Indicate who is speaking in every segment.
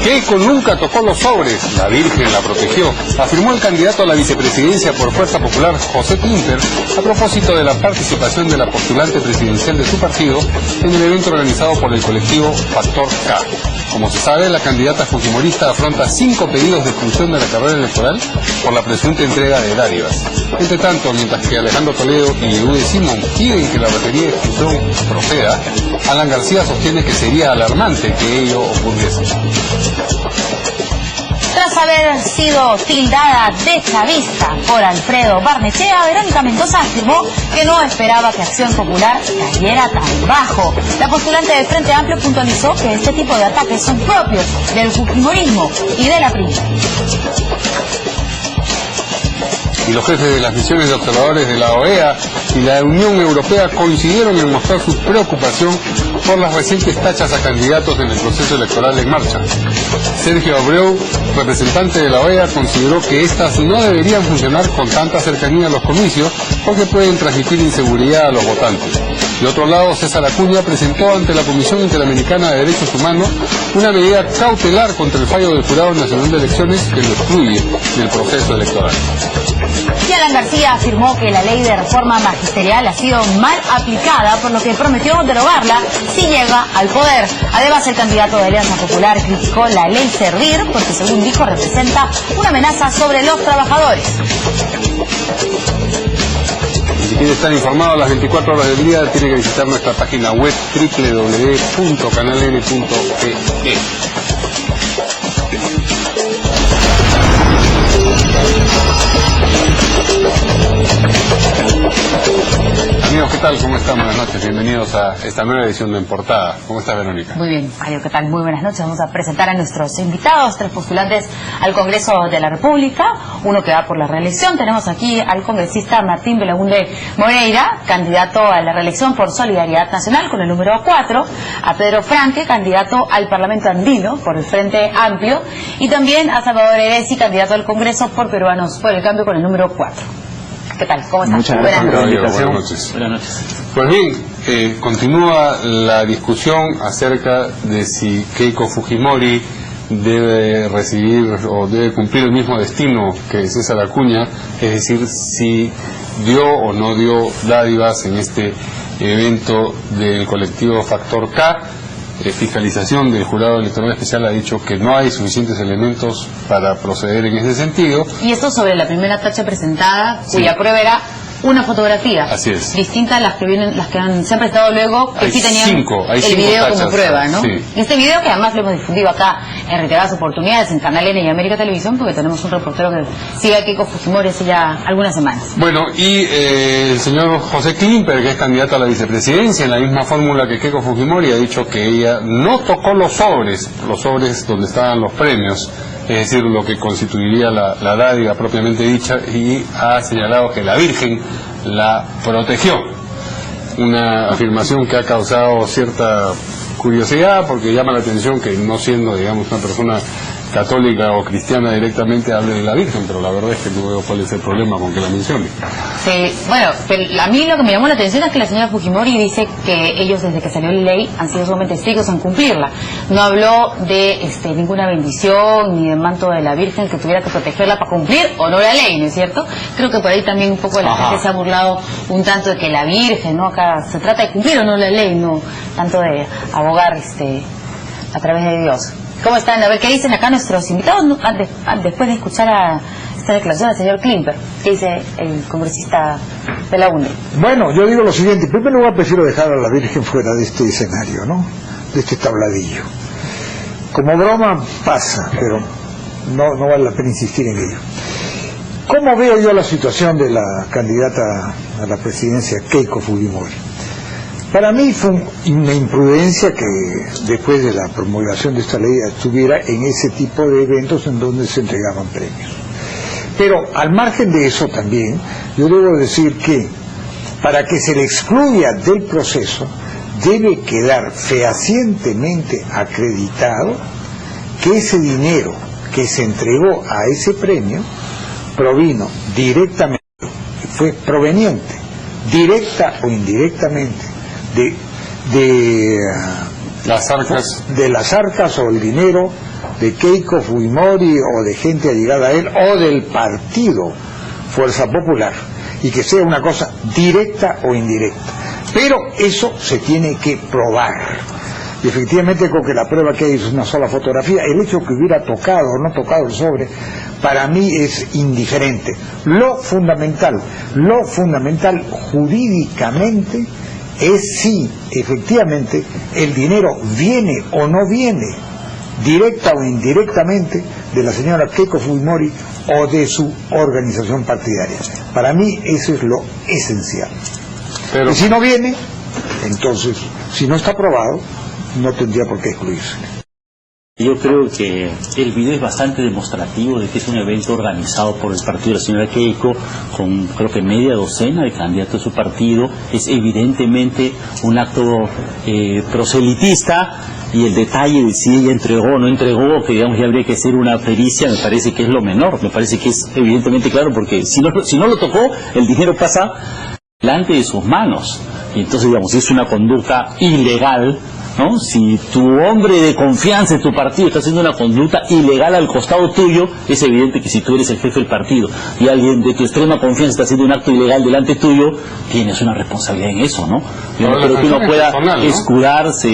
Speaker 1: Keiko nunca tocó los sobres, la Virgen la protegió, afirmó el candidato a la vicepresidencia por Fuerza Popular, José Klimper, a propósito de la participación de la postulante presidencial de su partido en el evento organizado por el colectivo Factor K. Como se sabe, la candidata fujimorista afronta 5 pedidos de expulsión de la carrera electoral por la presunta entrega de dádivas. Entre tanto, mientras que Alejandro Toledo y Eude Simón piden que la batería de expulsión proceda, Alan García sostiene que sería alarmante que ello ocurriese.
Speaker 2: Tras haber sido tildada de chavista por Alfredo Barnechea, Verónica Mendoza afirmó que no esperaba que Acción Popular cayera tan bajo. La postulante del Frente Amplio puntualizó que este tipo de ataques son propios del fujimorismo y de la PRI.
Speaker 1: Y los jefes de las misiones de observadores de la OEA y la Unión Europea coincidieron en mostrar su preocupación por las recientes tachas a candidatos en el proceso electoral en marcha. Sergio Abreu, representante de la OEA, consideró que estas no deberían funcionar con tanta cercanía a los comicios porque pueden transmitir inseguridad a los votantes. De otro lado, César Acuña presentó ante la Comisión Interamericana de Derechos Humanos una medida cautelar contra el fallo del Jurado Nacional de Elecciones que lo excluye del proceso electoral.
Speaker 2: Y Alan García afirmó que la ley de reforma magisterial ha sido mal aplicada, por lo que prometió derogarla si llega al poder. Además, el candidato de Alianza Popular criticó la ley Servir porque, según dijo, representa una amenaza sobre los trabajadores.
Speaker 1: Si quiere estar informado a las 24 horas del día, tiene que visitar nuestra página web www.canaln.pe. Amigos, ¿qué tal? ¿Cómo están? Buenas noches. Bienvenidos a esta nueva edición de En Portada. ¿Cómo está, Verónica?
Speaker 2: Muy bien, Mario, ¿qué tal? Muy buenas noches. Vamos a presentar a nuestros invitados, 3 postulantes al Congreso de la República, uno que va por la reelección. Tenemos aquí al congresista Martín Belaunde Moreira, candidato a la reelección por Solidaridad Nacional con el número 4, a Pedro Franque, candidato al Parlamento Andino por el Frente Amplio, y también a Salvador Eresi, candidato al Congreso por Peruanos por el Cambio con el número 4. ¿Qué tal? ¿Cómo están?
Speaker 3: Muchas gracias por la invitación.
Speaker 1: Buenas noches.
Speaker 3: Buenas noches.
Speaker 1: Pues bien, continúa la discusión acerca de si Keiko Fujimori debe recibir o debe cumplir el mismo destino que César Acuña, es decir, si dio o no dio dádivas en este evento del colectivo Factor K. Fiscalización del Jurado Electoral Especial ha dicho que no hay suficientes elementos para proceder en ese sentido.
Speaker 2: Y esto sobre la primera tacha presentada, cuya prueba era una fotografía.
Speaker 1: Así es.
Speaker 2: Distinta a las que vienen, se han presentado luego, que
Speaker 1: Hay
Speaker 2: sí tenían
Speaker 1: cinco
Speaker 2: video
Speaker 1: tachas,
Speaker 2: como prueba, ¿no?
Speaker 1: Sí.
Speaker 2: Este video que además lo hemos difundido acá en reiteradas oportunidades en Canal N y América Televisión, porque tenemos un reportero que sigue a Keiko Fujimori hace ya algunas semanas.
Speaker 1: Bueno, y el señor José Klimper, que es candidato a la vicepresidencia, en la misma fórmula que Keiko Fujimori, ha dicho que ella no tocó los sobres donde estaban los premios, es decir, lo que constituiría la dádiva propiamente dicha, y ha señalado que la Virgen la protegió. Una afirmación que ha causado cierta curiosidad porque llama la atención que, no siendo, digamos, una persona católica o cristiana directamente, hable de la Virgen, pero la verdad es que no veo cuál es el problema con que la mencione.
Speaker 2: Sí, bueno, pero a mí lo que me llamó la atención es que la señora Fujimori dice que ellos desde que salió la ley han sido sumamente estrictos en cumplirla. No habló de ninguna bendición ni del manto de la Virgen que tuviera que protegerla para cumplir o no la ley, ¿no es cierto? Creo que por ahí también un poco la gente se ha burlado un tanto de que la Virgen, ¿no? Acá se trata de cumplir o no la ley, no tanto de abogar a través de Dios. ¿Cómo están? A ver, ¿qué dicen acá nuestros invitados después de escuchar a esta declaración del señor Klimper? ¿Qué dice el congresista de la UNE?
Speaker 4: Bueno, yo digo lo siguiente. En primer lugar, prefiero dejar a la Virgen fuera de este escenario, ¿no? De este tabladillo. Como broma pasa, pero no vale la pena insistir en ello. ¿Cómo veo yo la situación de la candidata a la presidencia, Keiko Fujimori? Para mí fue una imprudencia que después de la promulgación de esta ley estuviera en ese tipo de eventos en donde se entregaban premios. Pero al margen de eso también, yo debo decir que para que se le excluya del proceso debe quedar fehacientemente acreditado que ese dinero que se entregó a ese premio provino directamente, fue proveniente, directa o indirectamente, de
Speaker 1: Las arcas.
Speaker 4: De las arcas o el dinero de Keiko Fujimori o de gente allegada a él o del partido Fuerza Popular, y que sea una cosa directa o indirecta. Pero eso se tiene que probar. Y efectivamente, con que la prueba que hay es una sola fotografía, el hecho que hubiera tocado o no tocado el sobre, para mí es indiferente. Lo fundamental jurídicamente es si efectivamente el dinero viene o no viene, directa o indirectamente, de la señora Keiko Fujimori o de su organización partidaria. Para mí eso es lo esencial.
Speaker 1: Pero
Speaker 4: y si no viene, entonces, si no está aprobado, no tendría por qué excluirse.
Speaker 3: Yo creo que el video es bastante demostrativo de que es un evento organizado por el partido de la señora Keiko, con creo que media docena de candidatos de su partido. Es evidentemente un acto proselitista, y el detalle de si ella entregó o no entregó, que digamos ya habría que hacer una pericia, me parece que es lo menor, me parece que es evidentemente claro, porque si no lo tocó, el dinero pasa delante de sus manos, y entonces digamos es una conducta ilegal, ¿no? Si tu hombre de confianza en tu partido está haciendo una conducta ilegal al costado tuyo, es evidente que si tú eres el jefe del partido y alguien de tu extrema confianza está haciendo un acto ilegal delante tuyo, tienes una responsabilidad en eso, ¿no? Yo no creo que uno pueda personal, ¿no? escudarse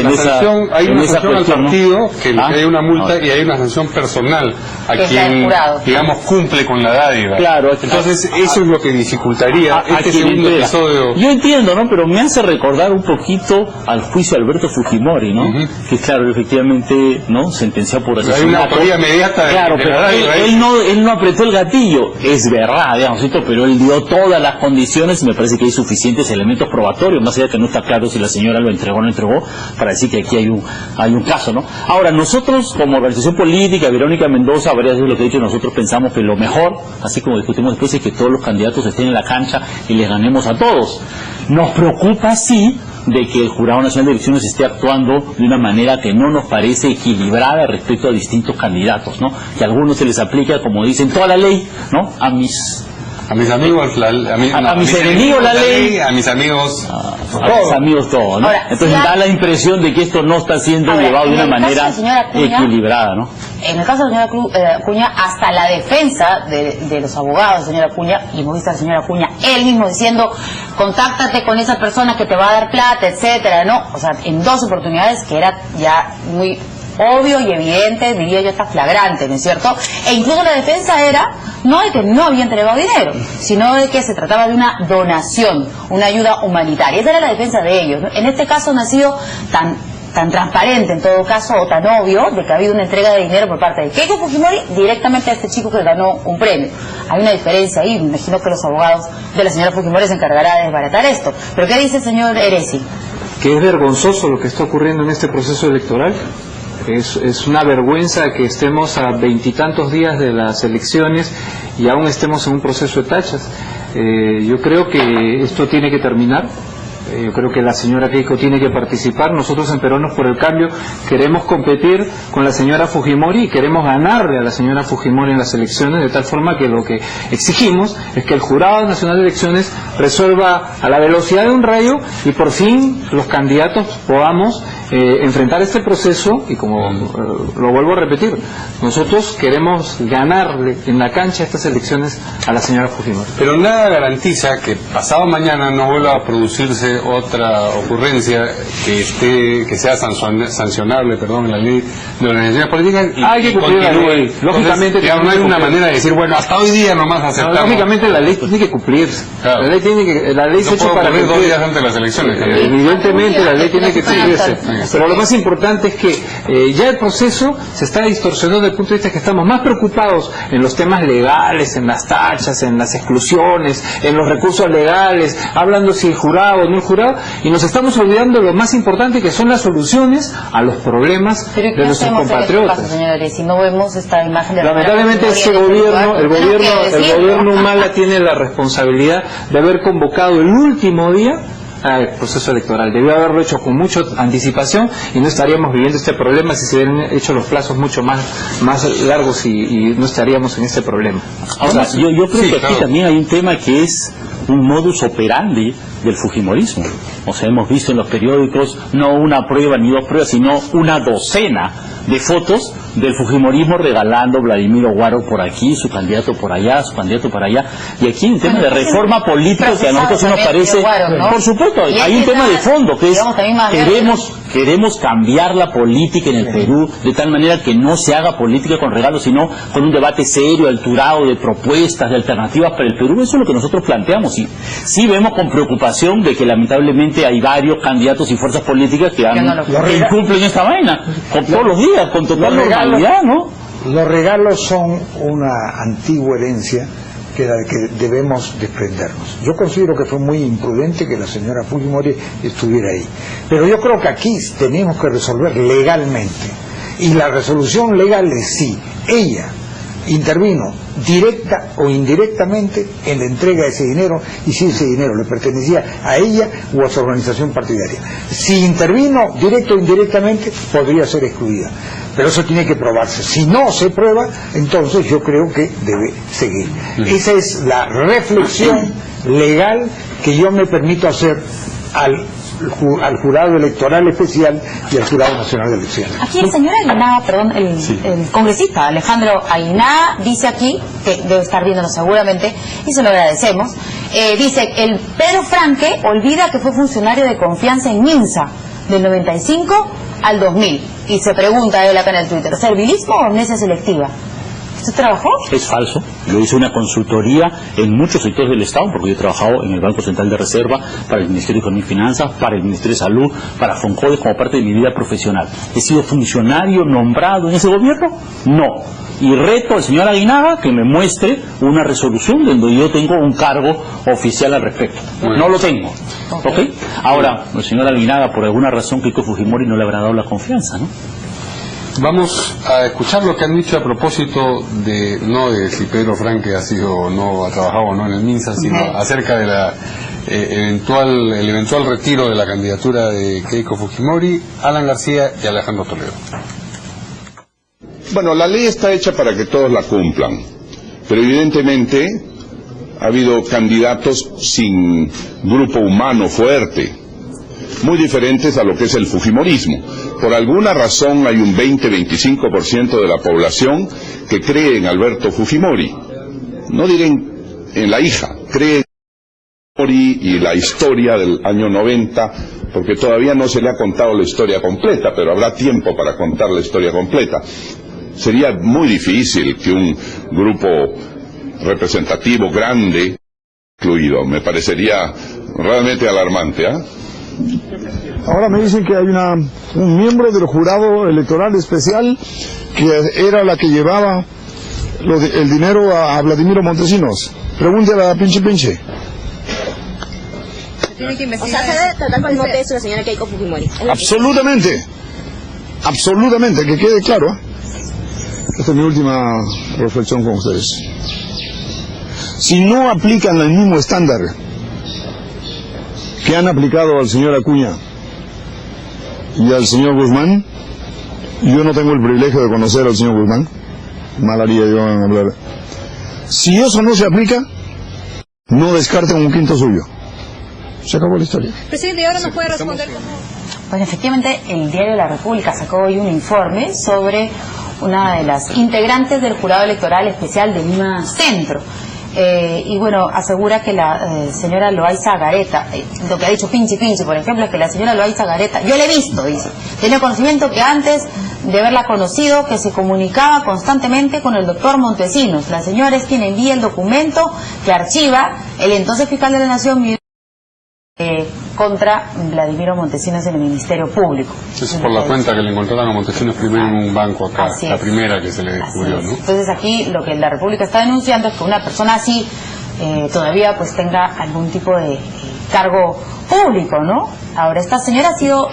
Speaker 3: en esa cuestión.
Speaker 1: Hay una sanción al partido, ¿no? que hay una multa, y hay una sanción personal a quien, digamos, cumple con la dádiva.
Speaker 3: Claro,
Speaker 1: entonces eso es lo que dificultaría este segundo episodio.
Speaker 3: Yo entiendo, ¿no? Pero me hace recordar un poquito al juicio Alberto Fujimori, ¿no? Que claro, efectivamente, ¿no? Sentenciado por asesinato.
Speaker 1: Hay una autoría inmediata.
Speaker 3: Claro, pero él no apretó el gatillo, es verdad, digamos, ¿cierto? Pero él dio todas las condiciones y me parece que hay suficientes elementos probatorios, más allá que no está claro si la señora lo entregó o no entregó, para decir que aquí hay un caso, ¿no? Ahora, nosotros como organización política, Verónica Mendoza, varias veces lo que he dicho, nosotros pensamos que lo mejor, así como discutimos después, es que todos los candidatos estén en la cancha y les ganemos a todos. Nos preocupa, sí, de que el Jurado Nacional de Elecciones esté actuando de una manera que no nos parece equilibrada respecto a distintos candidatos, ¿no? Que a algunos se les aplica, como dicen, toda la ley, ¿no? A mis
Speaker 1: amigos
Speaker 3: a mis enemigos la ley,
Speaker 1: a mis amigos
Speaker 3: todo, ¿no? Ahora, entonces da la impresión de que esto no está siendo llevado de una manera equilibrada, ¿no?
Speaker 2: En el caso de la señora Acuña, hasta la defensa de los abogados de señora Acuña, y hemos visto a la señora Acuña él mismo diciendo, contáctate con esa persona que te va a dar plata, etcétera, ¿no? O sea, en 2 oportunidades, que era ya muy obvio y evidente, diría yo hasta flagrante, ¿no es cierto? E incluso la defensa era no de que no había entregado dinero, sino de que se trataba de una donación, una ayuda humanitaria. Esa era la defensa de ellos, ¿no? En este caso no ha sido tan transparente, en todo caso, o tan obvio, de que ha habido una entrega de dinero por parte de Keiko Fujimori directamente a este chico que ganó un premio. Hay una diferencia ahí, me imagino que los abogados de la señora Fujimori se encargarán de desbaratar esto. ¿Pero qué dice el señor Eresi?
Speaker 5: Que es vergonzoso lo que está ocurriendo en este proceso electoral. Es una vergüenza que estemos a 20 y tantos días de las elecciones y aún estemos en un proceso de tachas. Yo creo que esto tiene que terminar. Yo creo que la señora Keiko tiene que participar. Nosotros en Peruanos por el Cambio queremos competir con la señora Fujimori y queremos ganarle a la señora Fujimori en las elecciones, de tal forma que lo que exigimos es que el Jurado Nacional de Elecciones resuelva a la velocidad de un rayo y por fin los candidatos podamos enfrentar este proceso. Y como lo vuelvo a repetir, nosotros queremos ganarle en la cancha estas elecciones a la señora Fujimori.
Speaker 1: Pero nada garantiza que pasado mañana no vuelva a producirse otra ocurrencia que sea sancionable, en la ley de organizaciones políticas.
Speaker 5: Hay que cumplir la ley. Lógicamente,
Speaker 1: no hay una manera de decir, bueno, hasta hoy día nomás aceptamos.
Speaker 5: Lógicamente la ley tiene que cumplirse. Claro. La ley se ha hecho para cumplir
Speaker 1: 2 días antes de las elecciones.
Speaker 5: Evidentemente la ley tiene que cumplirse. Pero lo más importante es que ya el proceso se está distorsionando desde el punto de vista que estamos más preocupados en los temas legales, en las tachas, en las exclusiones, en los recursos legales, hablando si el jurado o no el jurado, y nos estamos olvidando de lo más importante, que son las soluciones a los problemas de nuestros compatriotas.
Speaker 2: Pasa, señores, si no vemos esta imagen de
Speaker 5: lamentablemente este gobierno, el gobierno Humala tiene la responsabilidad de haber convocado el último día al proceso electoral. Debió haberlo hecho con mucha anticipación y no estaríamos viviendo este problema si se hubieran hecho los plazos mucho más largos y no estaríamos en este problema.
Speaker 3: Ahora, yo creo que aquí también hay un tema que es un modus operandi del fujimorismo. O sea, hemos visto en los periódicos no una prueba ni dos pruebas, sino una docena de fotos del fujimorismo regalando Vladimiro Guaro por aquí, su candidato por allá, su candidato por allá. Y aquí hay un tema de reforma política que a nosotros nos parece, Guaro, ¿no? Por supuesto, hay un tema de fondo que es queremos cambiar la política en el Perú de tal manera que no se haga política con regalos, sino con un debate serio, alturado, de propuestas, de alternativas para el Perú. Eso es lo que nosotros planteamos, y sí vemos con preocupación de que lamentablemente hay varios candidatos y fuerzas políticas que incumplen esta vaina con todos los días, con total normalidad, ¿no?
Speaker 4: Los regalos son una antigua herencia de la que debemos desprendernos. Yo considero que fue muy imprudente que la señora Fujimori estuviera ahí, pero yo creo que aquí tenemos que resolver legalmente, y la resolución legal es si ella intervino directa o indirectamente en la entrega de ese dinero, y si ese dinero le pertenecía a ella o a su organización partidaria. Si intervino directo o indirectamente, podría ser excluida, pero eso tiene que probarse. Si no se prueba, entonces yo creo que debe seguir. Esa es la reflexión legal que yo me permito hacer al jurado electoral especial y al jurado nacional de elecciones.
Speaker 2: Aquí el señor Aguinaga, perdón, el congresista Alejandro Aguinaga dice aquí, que debe estar viéndonos seguramente, y se lo agradecemos, dice, el Pedro Franque olvida que fue funcionario de confianza en Minsa del 95 al 2000, y se pregunta él acá en el Twitter, ¿servilismo o amnesia selectiva? ¿Usted trabajó?
Speaker 3: Es falso. Yo hice una consultoría en muchos sectores del Estado, porque yo he trabajado en el Banco Central de Reserva, para el Ministerio de Economía y Finanzas, para el Ministerio de Salud, para Foncodes, como parte de mi vida profesional. ¿He sido funcionario nombrado en ese gobierno? No. Y reto al señor Aguinaga que me muestre una resolución donde yo tengo un cargo oficial al respecto. No lo tengo. ¿Ok? Ahora, el señor Aguinaga, por alguna razón, Keiko Fujimori no le habrá dado la confianza, ¿no?
Speaker 1: Vamos a escuchar lo que han dicho a propósito de, no de si Pedro Franque ha sido o no, ha trabajado o no en el MINSA, sino acerca de la el eventual retiro de la candidatura de Keiko Fujimori, Alan García y Alejandro Toledo.
Speaker 6: Bueno, la ley está hecha para que todos la cumplan, pero evidentemente ha habido candidatos sin grupo humano fuerte, muy diferentes a lo que es el fujimorismo. Por alguna razón hay un 20-25% de la población que cree en Alberto Fujimori. No diré en la hija, cree en Fujimori y la historia del año 90, porque todavía no se le ha contado la historia completa, pero habrá tiempo para contar la historia completa. Sería muy difícil que un grupo representativo grande incluido. Me parecería realmente alarmante, ¿ah?
Speaker 7: Ahora me dicen que hay un miembro del jurado electoral especial que era la que llevaba el dinero a Vladimiro Montesinos. Pregúntale a pinche.
Speaker 8: O sea, se debe tratar con mote de la señora Keiko Fujimori.
Speaker 7: Absolutamente, que quede claro. Esta es mi última reflexión con ustedes. Si no aplican el mismo estándar que han aplicado al señor Acuña y al señor Guzmán, yo no tengo el privilegio de conocer al señor Guzmán, mal haría yo en hablar. Si eso no se aplica, no descarten un quinto suyo. Se acabó la historia.
Speaker 8: Presidente, ¿y ahora nos puede responder?
Speaker 2: Pues efectivamente el diario La República sacó hoy un informe sobre una de las integrantes del jurado electoral especial de Lima Centro. Y bueno, asegura que la señora Loaiza Gareta, lo que ha dicho Pinchi, por ejemplo, es que la señora Loaiza Gareta, yo la he visto, dice, tenía conocimiento que antes de haberla conocido, que se comunicaba constantemente con el doctor Montesinos. La señora es quien envía el documento que archiva el entonces fiscal de la Nación contra Vladimiro Montesinos en el Ministerio Público.
Speaker 1: Eso es por la cuenta que le encontraron a Montesinos primero en un banco acá, la primera que se le descubrió, ¿no?
Speaker 2: Entonces aquí lo que la República está denunciando es que una persona así todavía pues tenga algún tipo de cargo público, ¿no? Ahora, esta señora ha sido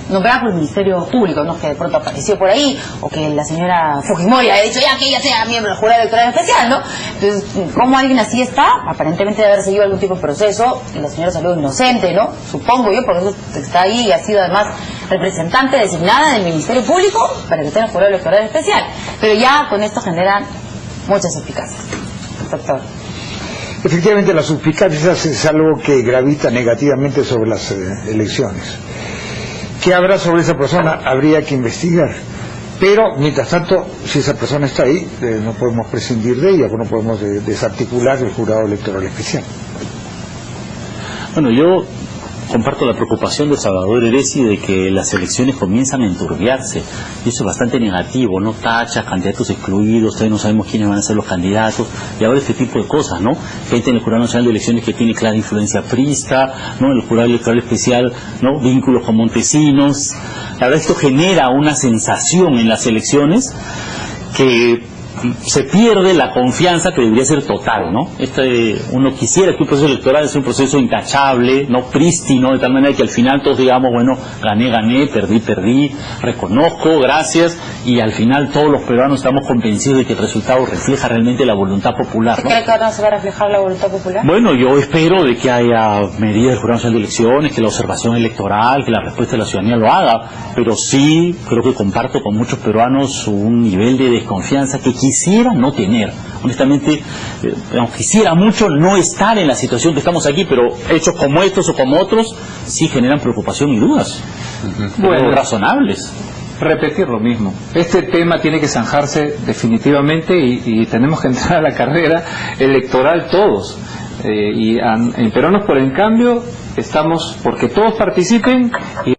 Speaker 2: nombrada por el Ministerio Público, no que de pronto apareció por ahí, o que la señora Fujimori ha dicho ya que ella sea miembro del jurado electoral especial, ¿no? Entonces, ¿cómo alguien así está? Aparentemente debe haber seguido algún tipo de proceso, y la señora salió inocente, ¿no? Supongo yo, porque eso está ahí y ha sido además representante designada del Ministerio Público para que esté en el jurado electoral especial. Pero ya con esto generan muchas eficacias. Doctor.
Speaker 4: Efectivamente, las suspicacias es algo que gravita negativamente sobre las elecciones. ¿Qué habrá sobre esa persona? Habría que investigar. Pero, mientras tanto, si esa persona está ahí, no podemos prescindir de ella, no podemos desarticular el jurado electoral especial.
Speaker 3: Bueno, yo comparto la preocupación de Salvador Heresi de que las elecciones comienzan a enturbiarse, y eso es bastante negativo, ¿no? Tachas, candidatos excluidos, todavía no sabemos quiénes van a ser los candidatos, y ahora este tipo de cosas, ¿no? Gente en el Jurado Nacional de Elecciones que tiene clara influencia priista, ¿no? El Jurado Electoral Especial, ¿no? Vínculos con Montesinos. La verdad, esto genera una sensación en las elecciones que se pierde la confianza que debería ser total, ¿no? Uno quisiera que un proceso electoral sea un proceso intachable, no prístino, de tal manera que al final todos digamos, bueno, gané, perdí, reconozco, gracias, y al final todos los peruanos estamos convencidos de que el resultado refleja realmente la voluntad popular, ¿no?
Speaker 2: ¿Cree que ahora se va a reflejar la voluntad popular?
Speaker 3: Bueno, yo espero de que haya medidas del Jurado Nacional de Elecciones, que la observación electoral, que la respuesta de la ciudadanía lo haga, pero sí creo que comparto con muchos peruanos un nivel de desconfianza que quisiera no tener. Honestamente, quisiera mucho no estar en la situación que estamos aquí, pero hechos como estos o como otros sí generan preocupación y dudas. Bueno, razonables.
Speaker 5: Repetir lo mismo. Este tema tiene que zanjarse definitivamente y tenemos que entrar a la carrera electoral todos. En Peruanos por el Cambio estamos porque todos participen y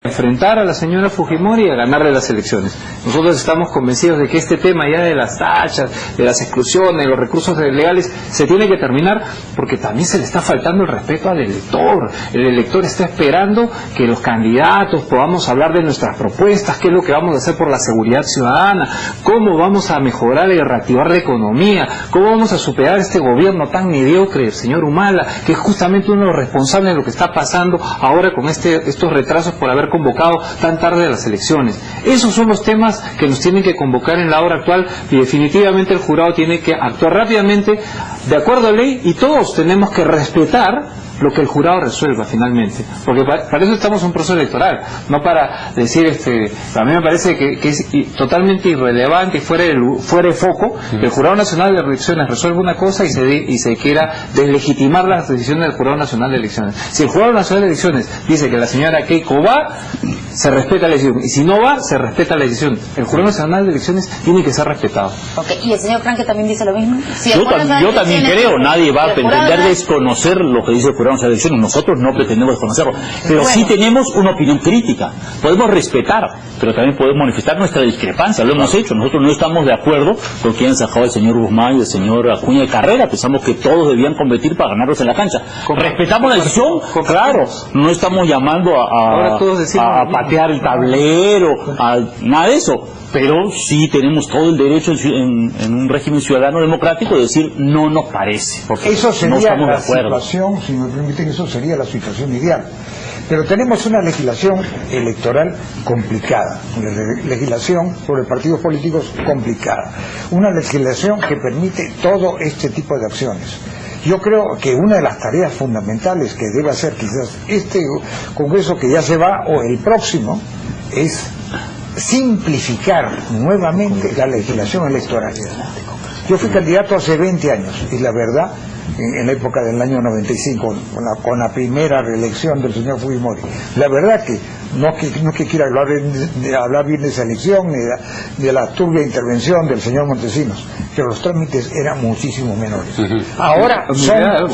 Speaker 5: enfrentar a la señora Fujimori y a ganarle las elecciones. Nosotros estamos convencidos de que este tema ya de las tachas, de las exclusiones, de los recursos legales, se tiene que terminar porque también se le está faltando el respeto al elector. El elector está esperando que los candidatos podamos hablar de nuestras propuestas, qué es lo que vamos a hacer por la seguridad ciudadana, cómo vamos a mejorar y reactivar la economía, cómo vamos a superar este gobierno tan mediocre, el señor Humala, que es justamente uno de los responsables de lo que está pasando ahora con estos retrasos por haber convocado tan tarde a las elecciones. Esos son los temas que nos tienen que convocar en la hora actual y definitivamente el jurado tiene que actuar rápidamente de acuerdo a ley y todos tenemos que respetar lo que el jurado resuelva finalmente, porque para eso estamos en un proceso electoral, no para decir, a mí me parece que es totalmente irrelevante y fuera de foco que el Jurado Nacional de Elecciones resuelva una cosa y se quiera deslegitimar las decisiones del Jurado Nacional de Elecciones. Si el Jurado Nacional de Elecciones dice que la señora Keiko va, se respeta la decisión, y si no va, se respeta la decisión. El Jurado Nacional de Elecciones tiene que ser respetado.
Speaker 2: Okay. ¿Y el señor Franque también dice lo mismo? Si
Speaker 3: yo también creo, nadie va a pretender desconocer lo que dice el Jurado Nacional de Elecciones, nosotros no pretendemos desconocerlo, pero sí tenemos una opinión crítica, podemos respetar, pero también podemos manifestar nuestra discrepancia, lo hemos hecho, nosotros no estamos de acuerdo con quien han sacado el señor Guzmán y el señor Acuña de carrera, pensamos que todos debían competir para ganarlos en la cancha. Respetamos la decisión, claro, no estamos llamando a patear el tablero, a nada de eso, pero sí tenemos todo el derecho en un régimen ciudadano democrático de decir no nos parece, porque
Speaker 4: eso sería
Speaker 3: no estamos
Speaker 4: la
Speaker 3: de acuerdo.
Speaker 4: Situación, si me permiten, eso sería la situación ideal. Pero tenemos una legislación electoral complicada, una legislación sobre partidos políticos complicada, una legislación que permite todo este tipo de acciones. Yo creo que una de las tareas fundamentales que debe hacer quizás este Congreso que ya se va o el próximo es simplificar nuevamente la legislación electoral. Yo fui candidato hace 20 años y la verdad, en la época del año 95, con la primera reelección del señor Fujimori, la verdad que no que quiera hablar bien de esa elección ni de la turbia intervención del señor Montesinos, pero los trámites eran muchísimo menores. Ahora son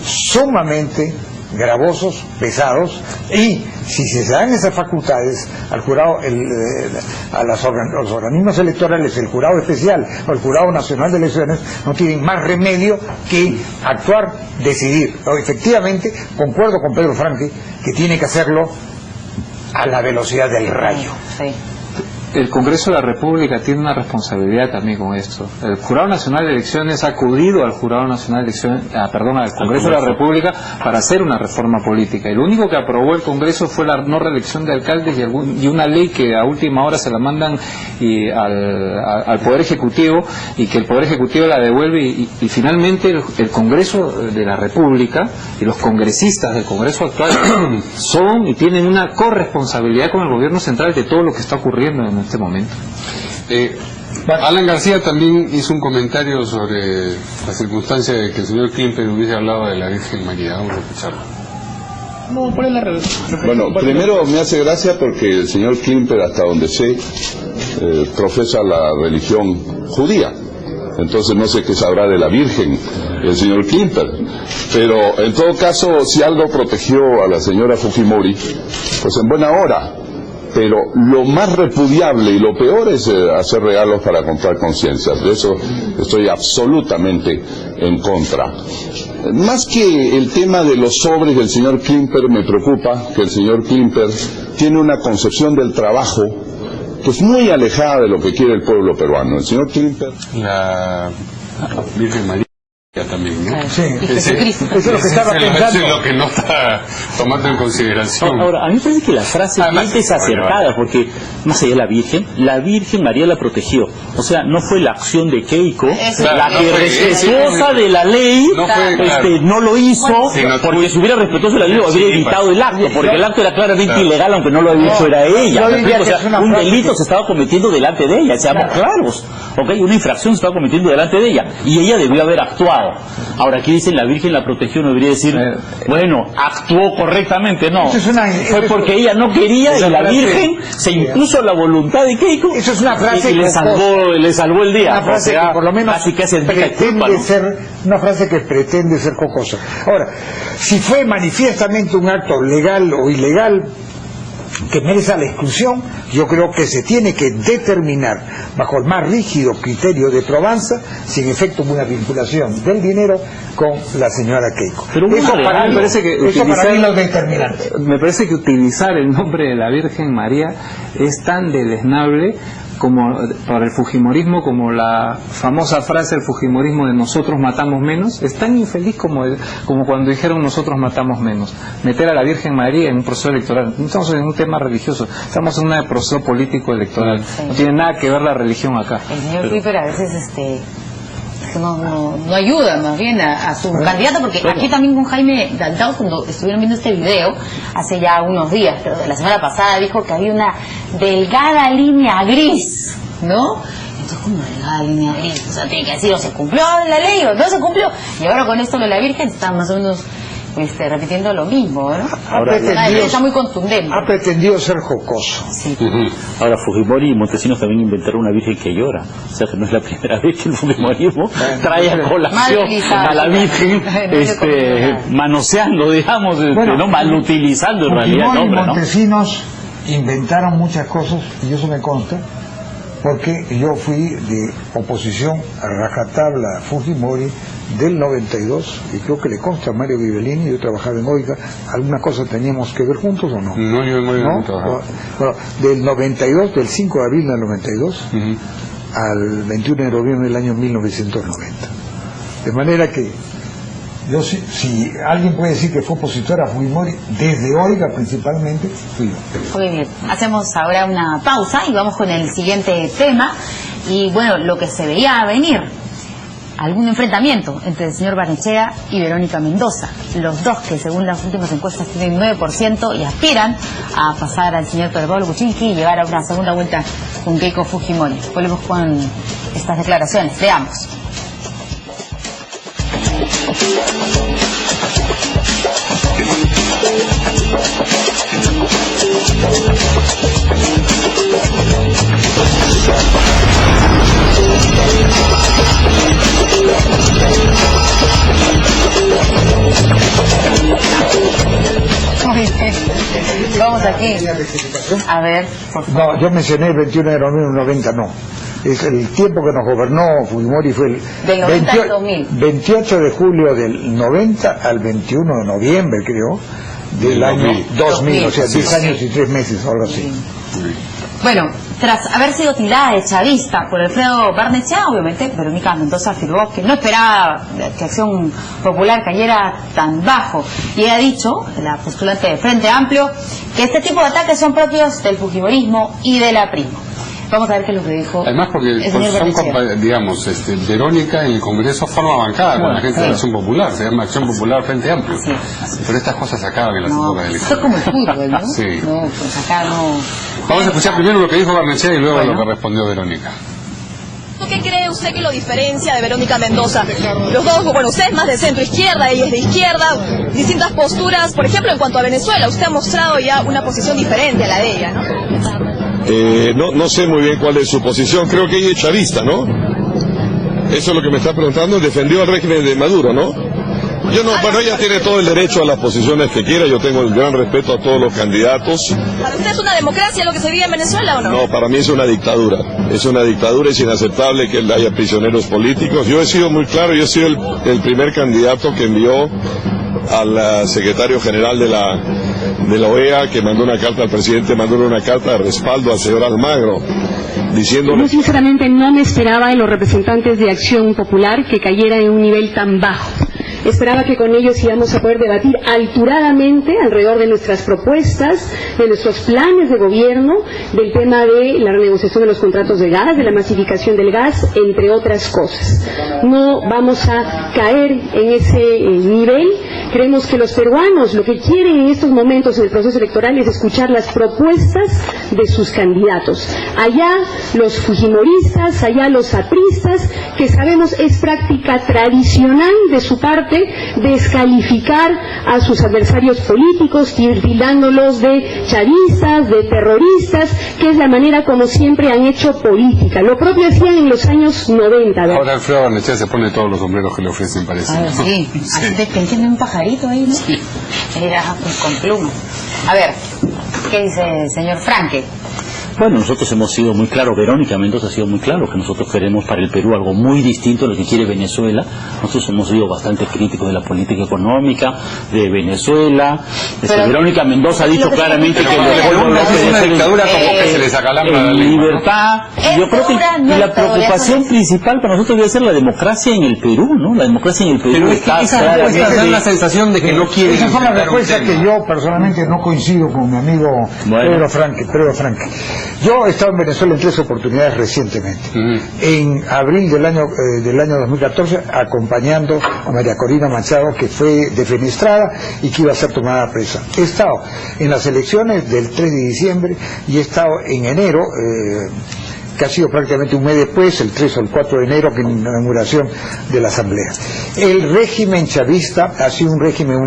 Speaker 4: sumamente gravosos, pesados, y si se dan esas facultades al jurado, a los organismos electorales, el jurado especial o el Jurado Nacional de Elecciones, no tienen más remedio que actuar, decidir. Efectivamente, concuerdo con Pedro Franque que tiene que hacerlo a la velocidad del rayo.
Speaker 2: Sí.
Speaker 5: El Congreso de la República tiene una responsabilidad también con esto. El Jurado Nacional de Elecciones ha acudido al Jurado Nacional de Elecciones, al Congreso de la República para hacer una reforma política. Y lo único que aprobó el Congreso fue la no reelección de alcaldes y una ley que a última hora se la mandan al Poder Ejecutivo y que el Poder Ejecutivo la devuelve y finalmente el Congreso de la República y los congresistas del Congreso actual son y tienen una corresponsabilidad con el gobierno central de todo lo que está ocurriendo en este momento.
Speaker 1: Alan García también hizo un comentario sobre la circunstancia de que el señor Klimper hubiese hablado de la Virgen María. Vamos a escucharlo.
Speaker 6: Bueno, primero me hace gracia porque el señor Klimper, hasta donde sé, profesa la religión judía. Entonces no sé qué sabrá de la Virgen el señor Klimper. Pero en todo caso, si algo protegió a la señora Fujimori, pues en buena hora. Pero lo más repudiable y lo peor es hacer regalos para comprar conciencias. De eso estoy absolutamente en contra. Más que el tema de los sobres del señor Klimper, me preocupa que el señor Klimper tiene una concepción del trabajo que es muy alejada de lo que quiere el pueblo peruano. El señor Klimper...
Speaker 1: La Virgen María también, ¿no?
Speaker 4: Sí,
Speaker 2: Jesucristo.
Speaker 4: eso es lo que estaba pensando.
Speaker 1: Eso es lo que no está tomando en consideración.
Speaker 3: Ahora, a mí me parece que la frase es acertada, porque más allá de la Virgen María la protegió. O sea, no fue la acción de Keiko la que respetuosa de la ley no lo hizo, porque si hubiera respetuoso de la ley habría evitado el acto, porque el acto era claramente ilegal, aunque no lo había hecho era ella. O sea, un delito se estaba cometiendo delante de ella, seamos claros. Una infracción se estaba cometiendo delante de ella, y ella debió haber actuado. Ahora, aquí dicen la Virgen la protegió, no debería decir, bueno, actuó correctamente, no. Fue porque ella no quería y la Virgen se impuso a la voluntad de Keiko.
Speaker 4: Eso es una frase
Speaker 3: y le salvó el día.
Speaker 4: Una frase que por lo menos
Speaker 3: pretende
Speaker 4: ser una frase que pretende ser jocosa. Ahora, si fue manifiestamente un acto legal o ilegal que merece la exclusión, yo creo que se tiene que determinar bajo el más rígido criterio de probanza si en efecto hubo una vinculación del dinero con la señora Keiko.
Speaker 5: Pero
Speaker 4: eso para mí es lo determinante.
Speaker 5: Me parece que utilizar el nombre de la Virgen María es tan deleznable como para el fujimorismo, como la famosa frase del fujimorismo de nosotros matamos menos, es tan infeliz como cuando dijeron nosotros matamos menos. Meter a la Virgen María en un proceso electoral, no estamos en un tema religioso, estamos en un proceso político electoral, no tiene nada que ver la religión acá.
Speaker 2: El señor Klimper a veces no ayuda más bien a su candidato, porque aquí también con Jaime Daltao, cuando estuvieron viendo este video hace ya unos días, pero de la semana pasada, dijo que había una delgada línea gris, ¿no? Entonces, como una delgada línea gris, o sea, tiene que decir, o se cumplió la ley o no se cumplió, y ahora con esto de la Virgen está más o menos repitiendo lo mismo, ¿no?
Speaker 4: Ahora,
Speaker 2: está muy contundente.
Speaker 4: Ha pretendido ser jocoso.
Speaker 2: Sí.
Speaker 3: Ahora, Fujimori y Montesinos también inventaron una virgen que llora. O sea, que no es la primera vez que el fujimorismo trae a colación a la virgen manoseando, digamos, no mal utilizando en realidad el nombre,
Speaker 4: ¿no? Montesinos inventaron muchas cosas, y eso me consta, porque yo fui de oposición a rajatabla a Fujimori del 92, y creo que le consta a Mario Ghibellini. Yo trabajaba en OICA, ¿alguna cosa teníamos que ver juntos o no?
Speaker 1: No, yo en OICA no trabajaba.
Speaker 4: Bueno, del 92, del 5 de abril del 92 al 21 de noviembre del año 1990. De manera que yo, si alguien puede decir que fue opositor a Fujimori, desde OICA principalmente, fui yo.
Speaker 2: Muy bien, hacemos ahora una pausa y vamos con el siguiente tema. Y bueno, lo que se veía venir, algún enfrentamiento entre el señor Barnechea y Verónica Mendoza, los dos que según las últimas encuestas tienen 9% y aspiran a pasar al señor Pedro Pablo Kuczynski y llegar a una segunda vuelta con Keiko Fujimori. Volvemos con estas declaraciones, veamos. Vamos aquí. A ver, por favor.
Speaker 4: No, yo mencioné el 21 de noviembre del 90, no. El tiempo que nos gobernó Fujimori fue el
Speaker 2: del 90 al 2000.
Speaker 4: 28 de julio del 90 al 21 de noviembre, creo, del año 2000, o sea, 10 años y 3 meses, algo así.
Speaker 2: Bueno, tras haber sido tildada de chavista por Alfredo Barnechea, obviamente Verónica Mendoza afirmó que no esperaba que Acción Popular cayera tan bajo, y ha dicho, la postulante de Frente Amplio, que este tipo de ataques son propios del fujimorismo y de la Primo. Vamos a ver qué es lo que dijo.
Speaker 1: Además, porque son, digamos, Verónica en el Congreso forma bancada con la gente de Acción Popular, se llama Acción Popular Frente Amplio. Sí. Pero estas cosas se acaban en las épocas de elecciones.
Speaker 2: Esto es como el fútbol, ¿no?
Speaker 1: Sí.
Speaker 2: No, pues acá no.
Speaker 1: Vamos a escuchar primero lo que dijo Barnechea y luego lo que respondió Verónica.
Speaker 8: ¿qué cree usted que lo diferencia de Verónica Mendoza? Los dos, bueno, usted es más de centro izquierda, ella es de izquierda, distintas posturas, por ejemplo, en cuanto a Venezuela, usted ha mostrado ya una posición diferente a la de ella, ¿no?
Speaker 7: No sé muy bien cuál es su posición, creo que ella es chavista, ¿no? Eso es lo que me está preguntando, defendió el régimen de Maduro, ¿no? Yo no, bueno, ella tiene todo el derecho a las posiciones que quiera, yo tengo el gran respeto a todos los candidatos.
Speaker 8: ¿Para usted es una democracia lo que se vive en Venezuela o no?
Speaker 7: No, para mí es una dictadura, es inaceptable que haya prisioneros políticos. Yo he sido muy claro, yo he sido el primer candidato que envió al secretario general de la OEA, que mandó una carta al presidente, mandó una carta de respaldo al señor Almagro, diciéndole...
Speaker 9: Yo sinceramente no me esperaba de los representantes de Acción Popular que cayera en un nivel tan bajo. Esperaba que con ellos íbamos a poder debatir alturadamente alrededor de nuestras propuestas, de nuestros planes de gobierno, del tema de la renegociación de los contratos de gas, de la masificación del gas, entre otras cosas. No vamos a caer en ese nivel. Creemos que los peruanos lo que quieren en estos momentos en el proceso electoral es escuchar las propuestas de sus candidatos. Allá los fujimoristas, allá los apristas, que sabemos es práctica tradicional de su parte descalificar a sus adversarios políticos, tildándolos de chavistas, de terroristas, que es la manera como siempre han hecho política. Lo propio hacían en los años 90.
Speaker 1: Ahora Alfredo Barnechea se pone todos los sombreros que le ofrecen, parece.
Speaker 2: Ah, sí, antes que entiende un pajarito ahí, ¿no? Sí. Era con pluma. A ver, ¿qué dice el señor Franque?
Speaker 3: Bueno, nosotros hemos sido muy claros, Verónica Mendoza ha sido muy claro que nosotros queremos para el Perú algo muy distinto a lo que quiere Venezuela. Nosotros hemos sido bastante críticos de la política económica de Venezuela. Verónica Mendoza ha dicho claramente que
Speaker 1: es una dictadura como que se les acalambra la lengua,
Speaker 3: libertad. Yo creo que la preocupación principal para nosotros debe ser la democracia en el Perú, ¿no? La democracia en el Perú está
Speaker 1: claramente... da la sensación de que no quieren...
Speaker 4: Esas son las respuestas que yo personalmente no coincido con mi amigo Pedro Franque. Yo he estado en Venezuela en 3 oportunidades recientemente. En abril del año 2014, acompañando a María Corina Machado, que fue defenestrada y que iba a ser tomada presa. He estado en las elecciones del 3 de diciembre y he estado en enero, que ha sido prácticamente un mes después, el 3 o el 4 de enero, que es la inauguración de la Asamblea. El régimen chavista ha sido un régimen,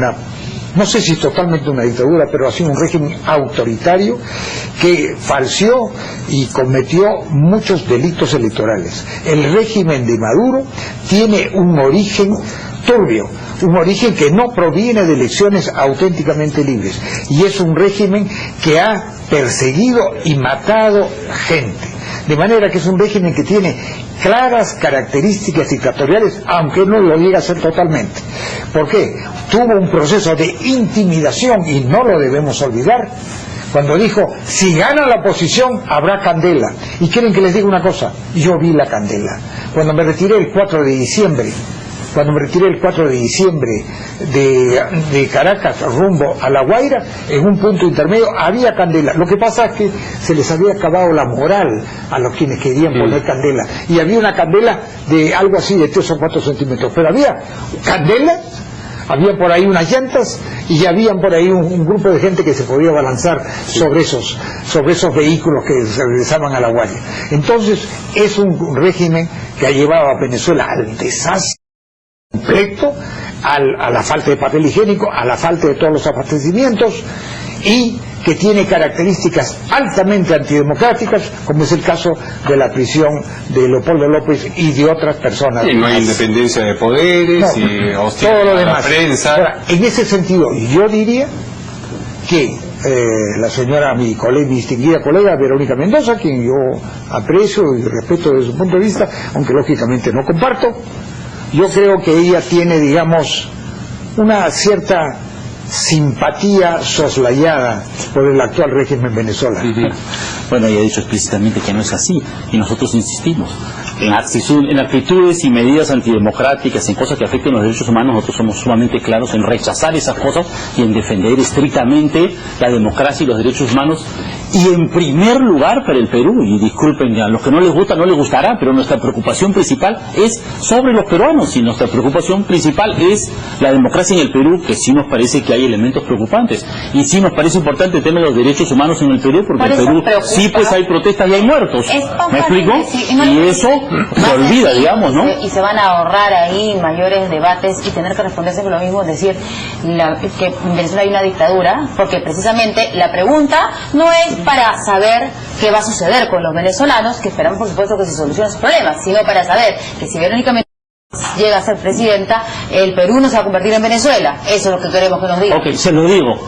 Speaker 4: no sé si totalmente una dictadura, pero ha sido un régimen autoritario que falseó y cometió muchos delitos electorales. El régimen de Maduro tiene un origen turbio, un origen que no proviene de elecciones auténticamente libres, y es un régimen que ha perseguido y matado gente. De manera que es un régimen que tiene claras características dictatoriales, aunque no lo llega a ser totalmente. ¿Por qué? Tuvo un proceso de intimidación, y no lo debemos olvidar, cuando dijo, si gana la oposición habrá candela. Y quieren que les diga una cosa, yo vi la candela. Cuando me retiré el 4 de diciembre de Caracas rumbo a La Guaira, en un punto intermedio había candela. Lo que pasa es que se les había acabado la moral a los quienes querían poner candela, y había una candela de algo así de 3 o 4 centímetros, pero había candela, había por ahí unas llantas y habían por ahí un grupo de gente que se podía balanzar sobre esos vehículos que se regresaban a La Guaira. Entonces es un régimen que ha llevado a Venezuela al desastre completo, a la falta de papel higiénico, a la falta de todos los abastecimientos, y que tiene características altamente antidemocráticas, como es el caso de la prisión de Leopoldo López y de otras personas.
Speaker 1: Y no hay independencia de poderes, y
Speaker 4: todo lo demás.
Speaker 1: La prensa.
Speaker 4: Ahora, en ese sentido, yo diría que la señora, mi distinguida colega Verónica Mendoza, quien yo aprecio y respeto desde su punto de vista, aunque lógicamente no comparto, yo creo que ella tiene, digamos, una cierta simpatía soslayada por el actual régimen venezolano.
Speaker 3: Bueno, ella ha dicho explícitamente que no es así, y nosotros insistimos. En actitudes y medidas antidemocráticas, en cosas que afecten los derechos humanos, nosotros somos sumamente claros en rechazar esas cosas y en defender estrictamente la democracia y los derechos humanos y en primer lugar para el Perú, y disculpen, a los que no les gusta, no les gustará, pero nuestra preocupación principal es sobre los peruanos, y nuestra preocupación principal es la democracia en el Perú, que sí nos parece que hay elementos preocupantes, y sí nos parece importante el tema de los derechos humanos en el Perú, porque en el Perú sí pues hay protestas y hay muertos, ¿me explico? Y eso se olvida, digamos, ¿no?
Speaker 2: Y se van a ahorrar ahí mayores debates y tener que responderse con lo mismo, decir que en Venezuela hay una dictadura, porque precisamente la pregunta no es para saber qué va a suceder con los venezolanos, que esperamos por supuesto que se solucionen sus problemas, sino para saber que si Verónica Mendoza llega a ser presidenta, el Perú no se va a convertir en Venezuela. Eso es lo que queremos que nos diga.
Speaker 3: Ok, se lo digo,